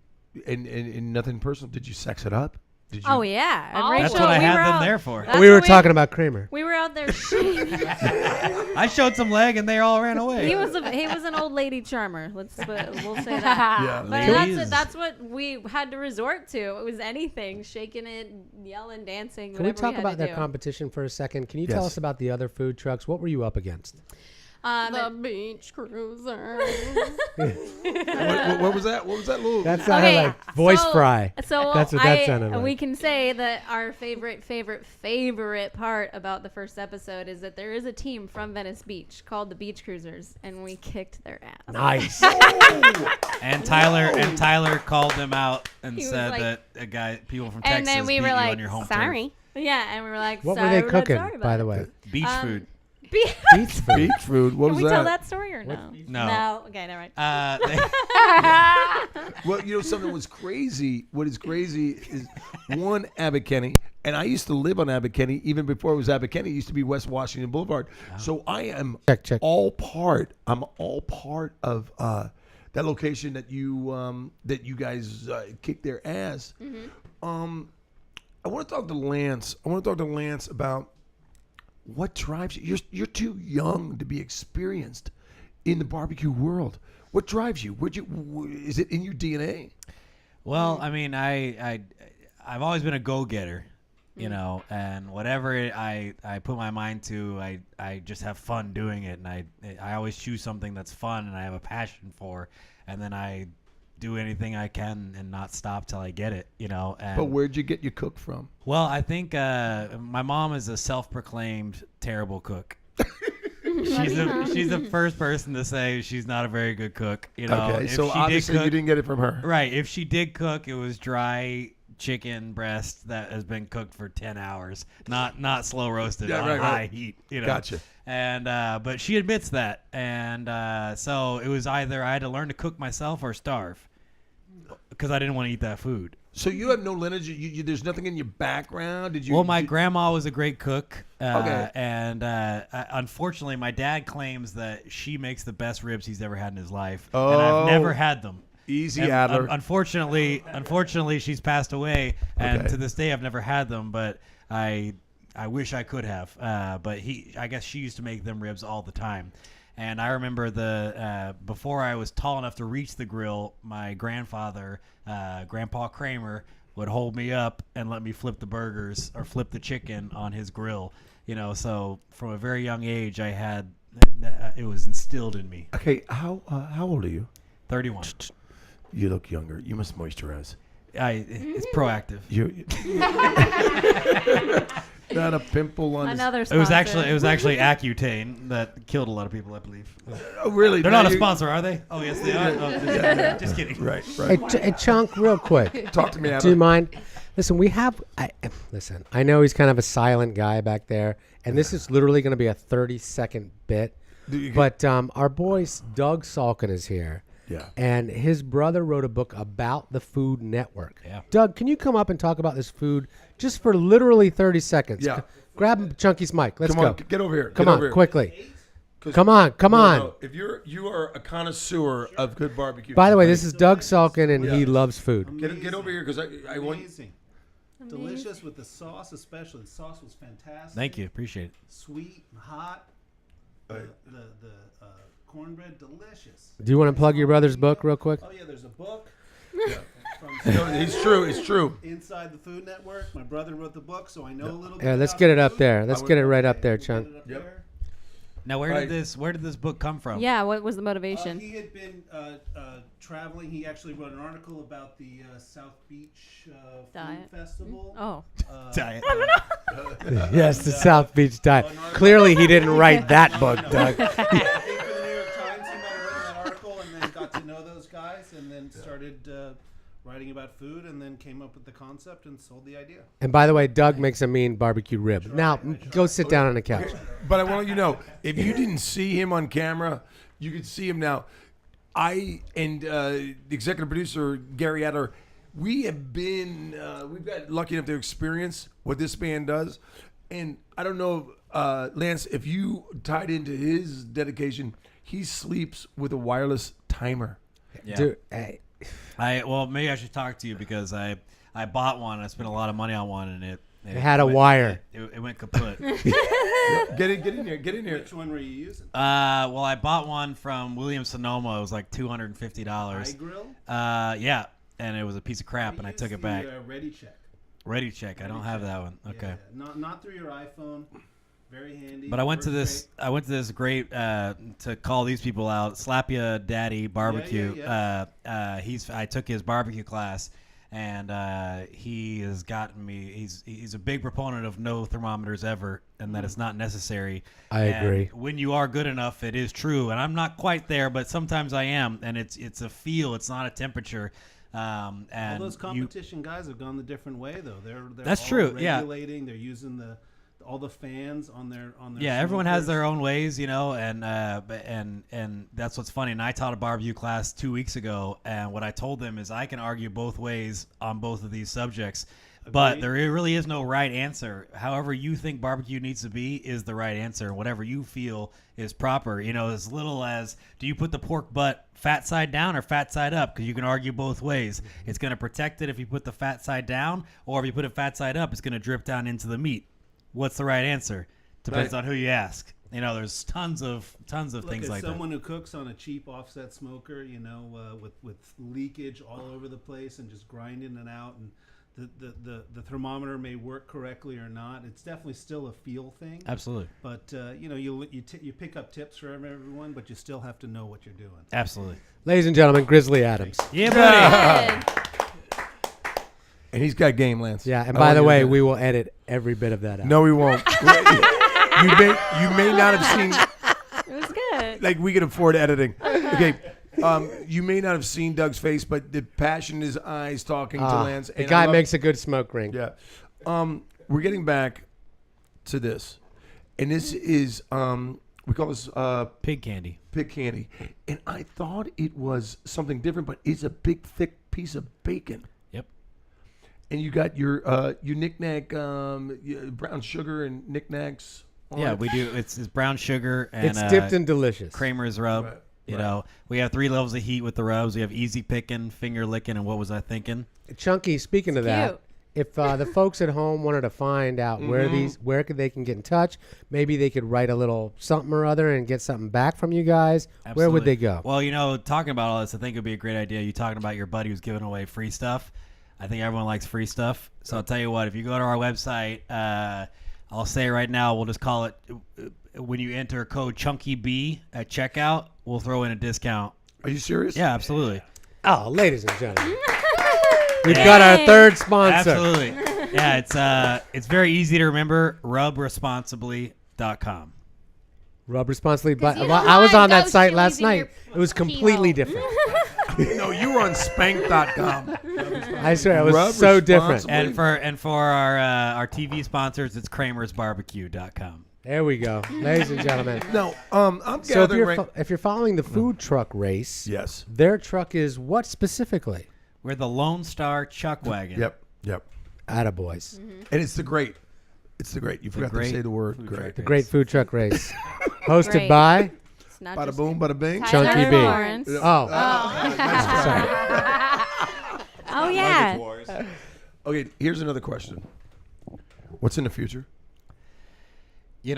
Speaker 4: and nothing personal. Did you sex it up? Did you?
Speaker 7: Oh yeah, and
Speaker 9: That's
Speaker 7: Rachel,
Speaker 8: what I
Speaker 7: we
Speaker 8: had
Speaker 7: were
Speaker 8: them
Speaker 7: out-
Speaker 8: there for.
Speaker 7: that's
Speaker 5: We were
Speaker 7: what
Speaker 5: talking about Kramer.
Speaker 7: We were out there shooting.
Speaker 8: I showed some leg and they all ran away.
Speaker 7: he was an old lady charmer. We'll say that.
Speaker 4: Yeah,
Speaker 7: But
Speaker 8: ladies.
Speaker 7: that's what we had to resort to. It was anything, shaking it, yelling, dancing.
Speaker 5: Can we
Speaker 7: whatever
Speaker 5: talk
Speaker 7: had
Speaker 5: about
Speaker 7: to
Speaker 5: their
Speaker 7: do.
Speaker 5: competition for a second? Can you tell
Speaker 4: Yes.
Speaker 5: us about the other food trucks? What were you up against?
Speaker 9: The beach cruiser.
Speaker 4: What was that? What was that little?
Speaker 5: That sounded
Speaker 7: Okay,
Speaker 5: like voice
Speaker 7: so-
Speaker 5: fry.
Speaker 7: So
Speaker 5: That's what that sounded like.
Speaker 7: We can say that our favorite part about the first episode is that there is a team from Venice Beach called the Beach Cruisers, and we kicked their ass.
Speaker 5: Nice.
Speaker 8: And Tyler called them out and
Speaker 7: He was
Speaker 8: said
Speaker 7: like-
Speaker 8: that people from
Speaker 9: And
Speaker 8: Texas
Speaker 9: then we
Speaker 8: beat
Speaker 9: were
Speaker 8: you
Speaker 9: like,
Speaker 8: on your home
Speaker 9: sorry.
Speaker 7: Yeah, and we were like,
Speaker 5: What were
Speaker 7: sorry,
Speaker 5: they
Speaker 7: we're not
Speaker 5: cooking,
Speaker 7: sorry about
Speaker 5: by
Speaker 7: it.
Speaker 5: the way?
Speaker 8: turf. Beach food.
Speaker 5: Beach food.
Speaker 4: Beach food. What
Speaker 7: Can
Speaker 4: was
Speaker 7: we
Speaker 4: that?
Speaker 7: tell that story or no?
Speaker 8: No.
Speaker 7: Okay, never mind.
Speaker 4: Well, you know something was crazy. What is crazy is one Abbot Kinney, and I used to live on Abbot Kinney even before it was Abbot Kinney. It used to be West Washington Boulevard. So I am
Speaker 5: Check.
Speaker 4: all part. I'm all part of that location that you guys kicked their ass. I want to talk to Lance. About what drives you. You're too young to be experienced in the barbecue world. What drives you? Is it in your DNA?
Speaker 8: Well, I mean, I've always been a go-getter, you know, and whatever I put my mind to, I just have fun doing it, and I always choose something that's fun and I have a passion for, and then I do anything I can and not stop till I get it, you know. And
Speaker 4: But where'd you get your cook from?
Speaker 8: well, I think my mom is a self-proclaimed terrible cook. She's the first person to say she's not a very good cook. You know,
Speaker 4: Okay,
Speaker 8: if
Speaker 4: so
Speaker 8: she
Speaker 4: obviously
Speaker 8: did cook,
Speaker 4: you didn't get it from her.
Speaker 8: right. If she did cook, it was dry chicken breast that has been cooked for 10 hours, not slow roasted
Speaker 4: Yeah,
Speaker 8: on
Speaker 4: right.
Speaker 8: high heat. You know,
Speaker 4: Gotcha.
Speaker 8: And but she admits that, and so it was either I had to learn to cook myself or starve, because I didn't want to eat that food.
Speaker 4: So you have no lineage. There's nothing in your background. Did you?
Speaker 8: Well, my grandma was a great cook.
Speaker 4: Okay.
Speaker 8: And unfortunately, my dad claims that she makes the best ribs he's ever had in his life. And
Speaker 4: Oh.
Speaker 8: I've never had them.
Speaker 4: Easy,
Speaker 8: And
Speaker 4: Adler.
Speaker 8: Unfortunately, she's passed away, and
Speaker 4: Okay.
Speaker 8: to this day, I've never had them. But I wish I could have. But I guess she used to make them ribs all the time. And I remember before I was tall enough to reach the grill, my grandfather, Grandpa Kramer, would hold me up and let me flip the burgers or flip the chicken on his grill. You know, so from a very young age, it was instilled in me.
Speaker 4: Okay, how old are you?
Speaker 8: 31.
Speaker 4: You look younger. You must moisturize.
Speaker 8: It's proactive.
Speaker 4: Not a pimple on.
Speaker 7: Another
Speaker 8: It
Speaker 7: sponsor.
Speaker 8: was actually Accutane that killed a lot of people, I believe.
Speaker 4: Oh, really?
Speaker 8: They're
Speaker 4: Now
Speaker 8: not a
Speaker 4: you-
Speaker 8: sponsor, are they? Oh, yes, they are. Oh, just kidding.
Speaker 4: Right.
Speaker 5: Hey, Chunk, real quick.
Speaker 4: Talk to me, Adler.
Speaker 5: Do you mind? Listen, listen, I know he's kind of a silent guy back there, and this is literally going to be a 30-second bit. But our boy Doug Salkin is here.
Speaker 4: Yeah.
Speaker 5: And his brother wrote a book about the Food Network.
Speaker 8: Yeah.
Speaker 5: Doug, can you come up and talk about this food just for literally 30 seconds?
Speaker 4: Yeah.
Speaker 5: Grab Chunky's mic. Let's
Speaker 4: Come on,
Speaker 5: go.
Speaker 4: get over here.
Speaker 5: Come
Speaker 4: Get
Speaker 5: on,
Speaker 4: over here.
Speaker 5: quickly.
Speaker 4: 'Cause-
Speaker 5: Come on.
Speaker 4: No. If you are a connoisseur of good barbecue.
Speaker 5: By the way, this is Doug Salkin, and he loves food.
Speaker 4: Get over here because I want.
Speaker 11: Amazing. Delicious with the sauce, especially. The sauce was fantastic.
Speaker 8: Thank you. Appreciate it.
Speaker 11: Sweet and hot. The cornbread, delicious.
Speaker 5: Do you want to plug your brother's book real quick?
Speaker 11: Oh, yeah, there's a book.
Speaker 4: No, it's true. It's true.
Speaker 11: Inside the Food Network. My brother wrote the book, so I know a little bit.
Speaker 5: Yeah, let's
Speaker 11: about
Speaker 5: get it
Speaker 11: the
Speaker 5: up
Speaker 11: food.
Speaker 5: there. Let's get it right up there,
Speaker 11: We'll
Speaker 5: Chunk.
Speaker 11: get it up
Speaker 4: Yep.
Speaker 11: there.
Speaker 8: Now, where did this book come from?
Speaker 7: Yeah, what was the motivation?
Speaker 11: He had been traveling. He actually wrote an article about the South Beach
Speaker 7: Diet.
Speaker 11: Food Festival.
Speaker 7: Oh.
Speaker 8: Diet.
Speaker 5: Yes, the South Beach Diet. Clearly, he didn't write that book, Doug.
Speaker 11: I think for the New York Times, he might have written that article and then got to know those guys and then started writing about food and then came up with the concept and sold the idea.
Speaker 5: And by the way, Doug makes a mean barbecue rib. Now, go sit down on the couch.
Speaker 4: But I want you to know, if you didn't see him on camera, you could see him now. I and the executive producer, Gary Adler, we've got lucky enough to experience what this man does. And I don't know, Lance, if you tied into his dedication, he sleeps with a wireless timer.
Speaker 8: Yeah.
Speaker 5: Dude, hey.
Speaker 8: Well, maybe I should talk to you because I bought one. I spent a lot of money on one, and it
Speaker 5: had a wire.
Speaker 8: It went kaput.
Speaker 4: Get in here.
Speaker 11: Which one were you using?
Speaker 8: Well, I bought one from Williams Sonoma. It was like $250.
Speaker 11: iGrill?
Speaker 8: Yeah, and it was a piece of crap, and I took it back.
Speaker 11: Ready Check.
Speaker 8: Ready Check. I don't have that one. Okay.
Speaker 11: Yeah. Not through your iPhone. Very handy.
Speaker 8: But I went to this great to call these people out. Slap Ya Daddy Barbecue.
Speaker 11: Yeah.
Speaker 8: I took his barbecue class, and he has gotten me. He's a big proponent of no thermometers ever, and that it's not necessary.
Speaker 5: I agree.
Speaker 8: When you are good enough, it is true, and I'm not quite there, but sometimes I am, and it's a feel. It's not a temperature. And
Speaker 11: all those competition guys have gone the different way, though. They're
Speaker 8: that's
Speaker 11: all
Speaker 8: true.
Speaker 11: regulating. They're using all the fans on their
Speaker 8: yeah, everyone has
Speaker 11: smokers.
Speaker 8: their own ways, and that's what's funny. And I taught a barbecue class 2 weeks ago, and what I told them is I can argue both ways on both of these subjects, but there really is no right answer. However you think barbecue needs to be is the right answer. Whatever you feel is proper. As little as, do you put the pork butt fat side down or fat side up? Because you can argue both ways. It's going to protect it if you put the fat side down, or if you put it fat side up, it's going to drip down into the meat. What's the right answer? Depends on who you ask. There's tons of things like that.
Speaker 11: Someone who cooks on a cheap offset smoker, with leakage all over the place and just grinding it out, and the thermometer may work correctly or not. It's definitely still a feel thing.
Speaker 8: Absolutely.
Speaker 11: But you pick up tips from everyone, but you still have to know what you're doing.
Speaker 8: Absolutely.
Speaker 5: Ladies and gentlemen, Grizzly Adams.
Speaker 8: Yeah, buddy.
Speaker 4: And he's got game, Lance.
Speaker 5: Yeah, and by the way, we will edit every bit of that out.
Speaker 4: No, we won't. you may not have seen.
Speaker 7: It was good.
Speaker 4: Like, we can afford editing. Okay. You may not have seen Doug's face, but the passion in his eyes talking to Lance.
Speaker 5: The guy makes a good smoke ring.
Speaker 4: Yeah. We're getting back to this. And this is, we call this
Speaker 8: pig candy.
Speaker 4: Pig candy. And I thought it was something different, but it's a big, thick piece of bacon.
Speaker 8: Yep.
Speaker 4: And you got your knick-knack, brown sugar and knickknacks.
Speaker 8: Yeah, we do. It's brown sugar and
Speaker 5: it's dipped in delicious
Speaker 8: Kramer's rub. Right. We have 3 levels of heat with the rubs. We have easy picking, finger licking, and what was I thinking?
Speaker 5: Chunky, speaking of that, if the folks at home wanted to find out where they can get in touch, maybe they could write a little something or other and get something back from you guys.
Speaker 8: Absolutely.
Speaker 5: Where would they go?
Speaker 8: Well, talking about all this, I think it would be a great idea. You talking about your buddy who's giving away free stuff. I think everyone likes free stuff. So I'll tell you what, if you go to our website, I'll say right now, we'll just call it, when you enter code ChunkyB at checkout, we'll throw in a discount.
Speaker 4: Are you serious?
Speaker 8: Yeah, absolutely.
Speaker 5: Oh, ladies and gentlemen. We've got our third sponsor.
Speaker 8: Absolutely. Yeah, it's very easy to remember, rubresponsibly.com.
Speaker 5: Rub responsibly. But I was on that site last night. It was completely different.
Speaker 4: No, you were on spank.com.
Speaker 5: I swear, it was so different.
Speaker 8: And for our TV sponsors, it's kramersbarbecue.com.
Speaker 5: There we go, ladies and gentlemen.
Speaker 4: No, I'm
Speaker 5: so
Speaker 4: gathering.
Speaker 5: if you're following the food truck race,
Speaker 4: yes,
Speaker 5: their truck is what specifically?
Speaker 8: We're the Lone Star Chuck Wagon.
Speaker 4: Yep.
Speaker 5: Attaboys.
Speaker 4: And it's the great. You forgot to say the word great.
Speaker 5: The great food truck race, hosted by.
Speaker 4: Bada boom, bada bing.
Speaker 5: Chunky B.
Speaker 7: Florence.
Speaker 5: Oh,
Speaker 4: sorry.
Speaker 7: Oh yeah.
Speaker 4: Okay, here's another question. What's in the future?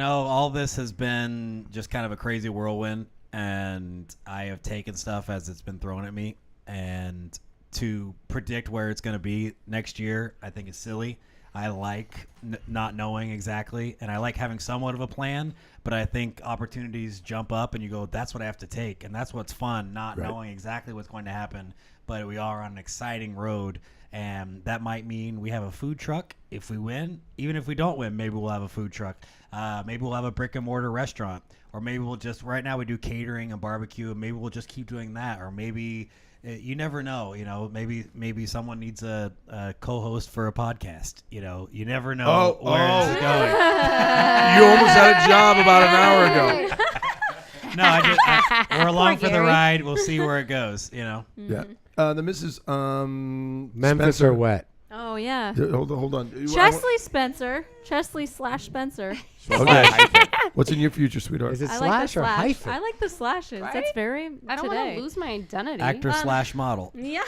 Speaker 8: All this has been just kind of a crazy whirlwind, and I have taken stuff as it's been thrown at me, and to predict where it's going to be next year, I think is silly. I like not knowing exactly, and I like having somewhat of a plan, but I think opportunities jump up and you go, that's what I have to take. And that's what's fun, not knowing exactly what's going to happen, but we are on an exciting road. And that might mean we have a food truck if we win. Even if we don't win, maybe we'll have a food truck. Maybe we'll have a brick and mortar restaurant. Or maybe we'll just, right now we do catering and barbecue, and maybe we'll just keep doing that. Or maybe, you never know, maybe someone needs a co-host for a podcast. You never know where it's going.
Speaker 4: You almost had a job about an hour ago.
Speaker 8: No, we're along for the ride. We'll see where it goes,
Speaker 4: Yeah. The Mrs.
Speaker 5: Memphis
Speaker 4: Spencer.
Speaker 5: or wet?
Speaker 7: Oh, yeah.
Speaker 4: Hold on.
Speaker 7: Chesley Spencer. Chesley/Spencer.
Speaker 4: Okay. What's in your future, sweetheart?
Speaker 5: Is it
Speaker 7: I like the
Speaker 5: slash or
Speaker 7: slash.
Speaker 5: hyphen?
Speaker 7: I like the slashes.
Speaker 9: Right?
Speaker 7: That's very
Speaker 9: I don't want
Speaker 7: today.
Speaker 9: to lose my identity.
Speaker 8: Actor/model.
Speaker 7: Yeah.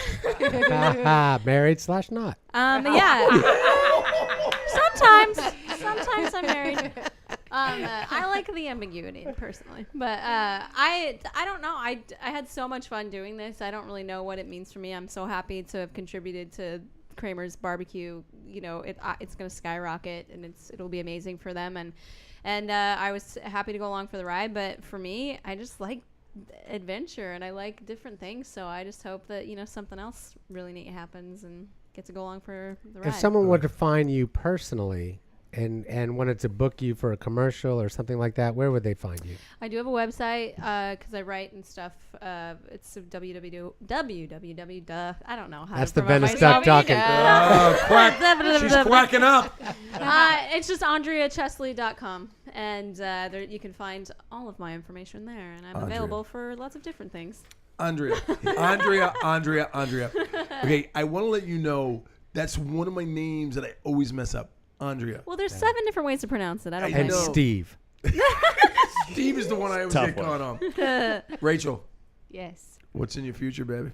Speaker 5: Married/not.
Speaker 7: Yeah. Sometimes I'm married. I like the ambiguity personally, but I don't know. I had so much fun doing this. I don't really know what it means for me. I'm so happy to have contributed to Kramer's barbecue. It's going to skyrocket, and it'll be amazing for them. And I was happy to go along for the ride. But for me, I just like adventure and I like different things. So I just hope that something else really neat happens and get to go along for the ride.
Speaker 5: If someone were to find you personally and wanted to book you for a commercial or something like that, where would they find you?
Speaker 7: I do have a website because I write and stuff. It's www. I don't know how.
Speaker 5: That's
Speaker 7: to
Speaker 5: the
Speaker 7: promote
Speaker 5: Venice
Speaker 7: myself.
Speaker 5: Duck talking.
Speaker 4: Quack. She's quacking up.
Speaker 7: It's just AndreaChesley.com, and there you can find all of my information there, and I'm available for lots of different things.
Speaker 4: Andrea. Okay, I want to let you know that's one of my names that I always mess up. Andrea.
Speaker 7: Well, there's 7 different ways to pronounce it. I don't
Speaker 5: And
Speaker 7: know.
Speaker 5: Steve.
Speaker 4: Steve is the one I always get caught on. Rachel,
Speaker 9: Yes.
Speaker 4: what's in your future, baby?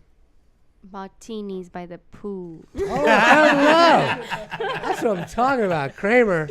Speaker 9: Martinis by the pool.
Speaker 5: Oh, hello. That's what I'm talking about. Kramer.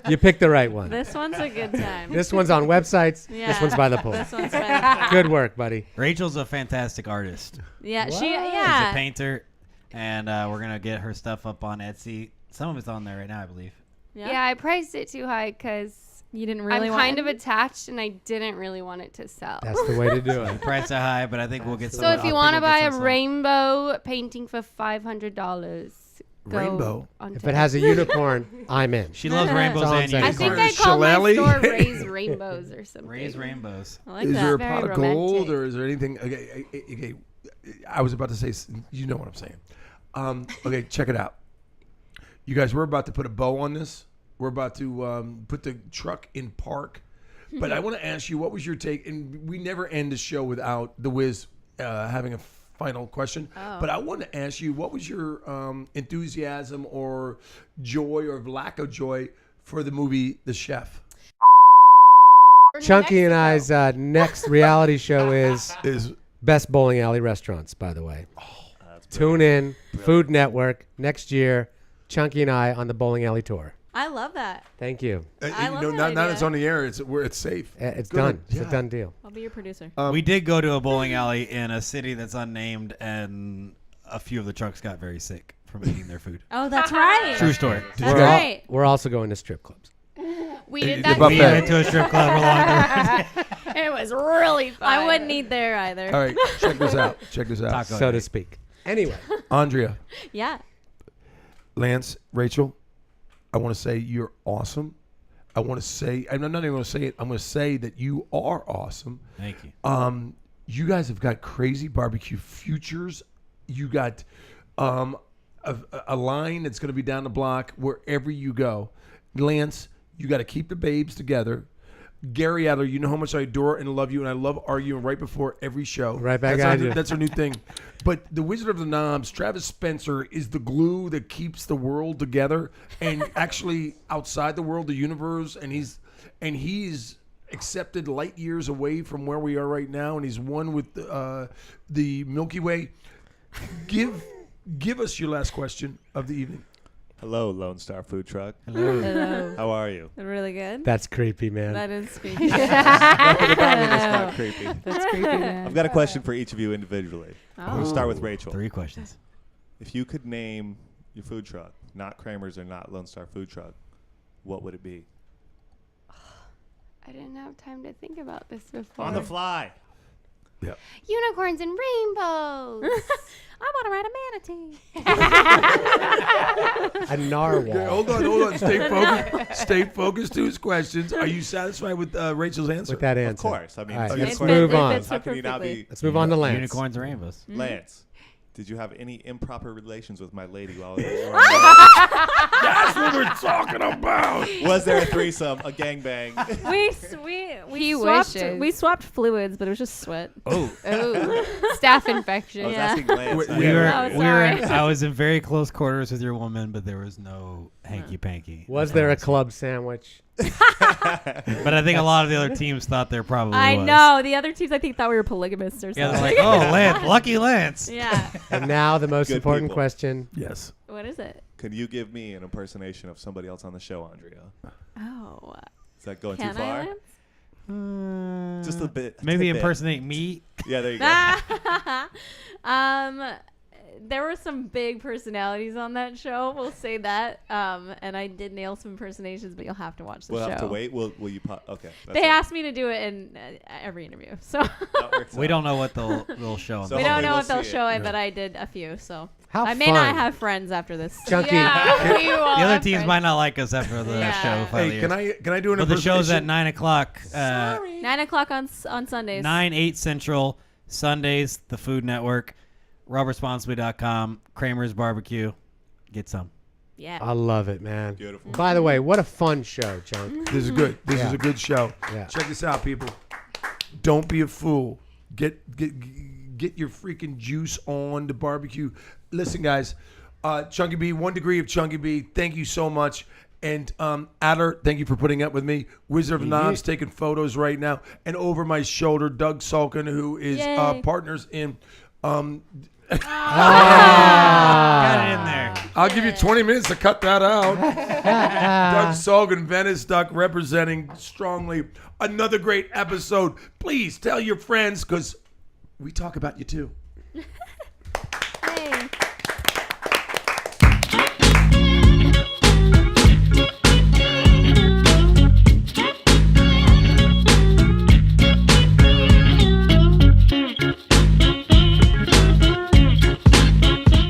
Speaker 5: You picked the right one.
Speaker 7: This one's a good time.
Speaker 5: This one's on websites.
Speaker 7: Yeah.
Speaker 5: This one's by the pool.
Speaker 7: This one's by the pool.
Speaker 5: Good work, buddy.
Speaker 8: Rachel's a fantastic artist.
Speaker 7: Yeah,
Speaker 8: She's a painter, and we're going to get her stuff up on Etsy. Some of it's on there right now, I believe.
Speaker 9: Yeah, I priced it too high because
Speaker 7: you didn't really
Speaker 9: I'm
Speaker 7: want
Speaker 9: kind
Speaker 7: it?
Speaker 9: of attached and I didn't really want it to sell.
Speaker 5: That's the way to do it.
Speaker 8: Price are high, but I think we'll get some.
Speaker 9: So if you want to buy a rainbow painting for $500, go
Speaker 4: Rainbow?
Speaker 5: If it has a unicorn, I'm in.
Speaker 8: She loves rainbows
Speaker 5: That's all I'm
Speaker 8: and
Speaker 5: saying.
Speaker 9: I think I called my
Speaker 4: Shillelagh?
Speaker 9: store Raise Rainbows or something.
Speaker 8: Raise rainbows.
Speaker 7: I like
Speaker 4: Is
Speaker 7: that.
Speaker 4: there a
Speaker 9: Very
Speaker 4: pot of gold,
Speaker 9: romantic.
Speaker 4: or is there anything? Okay, I was about to say, you know what I'm saying. Okay, check it out. You guys, we're about to put a bow on this. We're about to put the truck in park. But I want to ask you, what was your take? And we never end the show without the Wiz having a final question.
Speaker 7: Oh.
Speaker 4: But I want to ask you, what was your enthusiasm or joy or lack of joy for the movie The Chef?
Speaker 5: Chunky and I's next reality show is Best Bowling Alley Restaurants, by the way. Tune in, Food Network, next year, Chunky and I on the bowling alley tour.
Speaker 7: I love that.
Speaker 5: Thank you.
Speaker 7: I love that
Speaker 4: now
Speaker 7: idea.
Speaker 4: it's on the air. It's safe.
Speaker 5: It's
Speaker 4: Good.
Speaker 5: done. It's
Speaker 4: Yeah.
Speaker 5: a done deal.
Speaker 7: I'll be your producer.
Speaker 8: We did go to a bowling alley in a city that's unnamed, and a few of the trucks got very sick from eating their food.
Speaker 7: Oh, that's right.
Speaker 8: True story.
Speaker 7: That's right.
Speaker 5: We're also going to strip clubs.
Speaker 9: We did
Speaker 4: The
Speaker 9: that
Speaker 4: buffet.
Speaker 8: We went to a strip club along the
Speaker 9: It was really fun.
Speaker 7: I wouldn't eat there either.
Speaker 4: All right, check this out.
Speaker 8: Taco
Speaker 5: So to
Speaker 8: night.
Speaker 5: speak. Anyway.
Speaker 4: Andrea,
Speaker 7: Yeah.
Speaker 4: Lance, Rachel, I want to say you're awesome. I want to say, I'm not even going to say it. I'm going to say that you are awesome.
Speaker 8: Thank you.
Speaker 4: You guys have got crazy barbecue futures. You got a line that's going to be down the block wherever you go. Lance, you got to keep the babes together. Gary Adler, you know how much I adore and love you, and I love arguing right before every show.
Speaker 5: Right back
Speaker 4: that's
Speaker 5: at
Speaker 4: our,
Speaker 5: you.
Speaker 4: That's our new thing. But the Wizard of the Knobs, Travis Spencer, is the glue that keeps the world together, and actually outside the world, the universe, and he's accepted light years away from where we are right now, and he's one with the Milky Way. Give us your last question of the evening.
Speaker 6: Hello, Lone Star Food Truck.
Speaker 7: Hello.
Speaker 6: How are you?
Speaker 7: Really good.
Speaker 5: That's creepy, man.
Speaker 7: That is creepy.
Speaker 6: Nothing about me that's not creepy.
Speaker 7: That's creepy, man.
Speaker 6: I've got a question for each of you individually.
Speaker 7: Oh.
Speaker 6: We'll start with Rachel.
Speaker 8: 3 questions.
Speaker 6: If you could name your food truck, not Kramer's or not Lone Star Food Truck, what would it be?
Speaker 9: I didn't have time to think about this before.
Speaker 6: On the fly.
Speaker 4: Yep.
Speaker 9: Unicorns and rainbows.
Speaker 7: I want to ride a manatee.
Speaker 5: A narwhal.
Speaker 4: Okay, hold on. Stay focused. Stay focused to his questions. Are you satisfied with Rachel's answer?
Speaker 5: With that answer.
Speaker 6: Of course. I mean,
Speaker 5: All right,
Speaker 6: of
Speaker 5: let's
Speaker 6: course.
Speaker 5: move on.
Speaker 7: fits
Speaker 6: How can you not be?
Speaker 5: Let's move on to Lance.
Speaker 8: Unicorns and rainbows.
Speaker 6: Lance, did you have any improper relations with my lady while you were
Speaker 4: That's what we're talking about.
Speaker 6: Was there a threesome, a gangbang?
Speaker 7: We swapped fluids, but it was just sweat.
Speaker 8: Oh.
Speaker 9: Ooh, staph infection.
Speaker 6: I was asking Lance.
Speaker 8: I was in very close quarters with your woman, but there was no hanky panky.
Speaker 5: Was there a club sandwich?
Speaker 8: But I think a lot of the other teams thought there probably
Speaker 7: I
Speaker 8: was.
Speaker 7: know. The other teams, I think, thought we were polygamists or something.
Speaker 8: Yeah, they're like, oh, Lance, lucky Lance.
Speaker 7: Yeah.
Speaker 5: And now the most
Speaker 6: Good
Speaker 5: important
Speaker 6: people.
Speaker 5: question.
Speaker 4: Yes.
Speaker 7: What is it?
Speaker 6: Can you give me an impersonation of somebody else on the show, Andrea?
Speaker 7: Oh.
Speaker 6: Is that going
Speaker 7: Can
Speaker 6: too far?
Speaker 7: I, Lance?
Speaker 6: Just a bit.
Speaker 8: Maybe
Speaker 6: tidbit.
Speaker 8: impersonate me.
Speaker 6: Yeah, there you go.
Speaker 7: There were some big personalities on that show. We'll say that. And I did nail some impersonations, but you'll have to watch the
Speaker 6: We'll
Speaker 7: show.
Speaker 6: have to wait. Will you? Okay. that's
Speaker 7: They
Speaker 6: it.
Speaker 7: asked me to do it in every interview, so
Speaker 6: That works
Speaker 8: We
Speaker 6: out.
Speaker 8: don't know what they'll show. on
Speaker 6: So
Speaker 7: we
Speaker 8: the
Speaker 7: don't
Speaker 6: hopefully
Speaker 7: know
Speaker 6: we'll
Speaker 7: what they'll
Speaker 6: see it.
Speaker 7: show it, but I did a few. So
Speaker 5: How
Speaker 7: I may
Speaker 5: fun.
Speaker 7: not have friends after this.
Speaker 5: Chunky.
Speaker 9: Yeah, we all
Speaker 8: The other
Speaker 9: have
Speaker 8: teams
Speaker 9: friends.
Speaker 8: might not like us after the
Speaker 7: Yeah.
Speaker 8: show. finally
Speaker 4: Hey, can I do an
Speaker 8: But the show's at
Speaker 4: impersonation?
Speaker 8: 9 o'clock.
Speaker 7: 9 o'clock on Sundays.
Speaker 8: 8 Central, Sundays, the Food Network, robertsponsibly.com, Kramer's Barbecue. Get some.
Speaker 7: Yeah.
Speaker 5: I love it, man.
Speaker 6: Beautiful.
Speaker 5: By the way, what a fun show, Chunk.
Speaker 4: This is good. This
Speaker 5: Yeah.
Speaker 4: is a good show.
Speaker 5: Yeah.
Speaker 4: Check this out, people. Don't be a fool. Get your freaking juice on the barbecue. Listen, guys. Chunky B, 1 degree of Chunky B. Thank you so much. And Adler, thank you for putting up with me. Wizard of Knobs taking photos right now. And over my shoulder, Doug Sulkin, who is partners in.
Speaker 8: Got it in there.
Speaker 4: I'll give you 20 minutes to cut that out. Doug Sulkin, Venice Duck, representing strongly. Another great episode. Please tell your friends, because we talk about you too.
Speaker 7: Hey.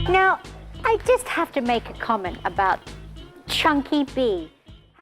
Speaker 2: Now, I just have to make a comment about Chunky B.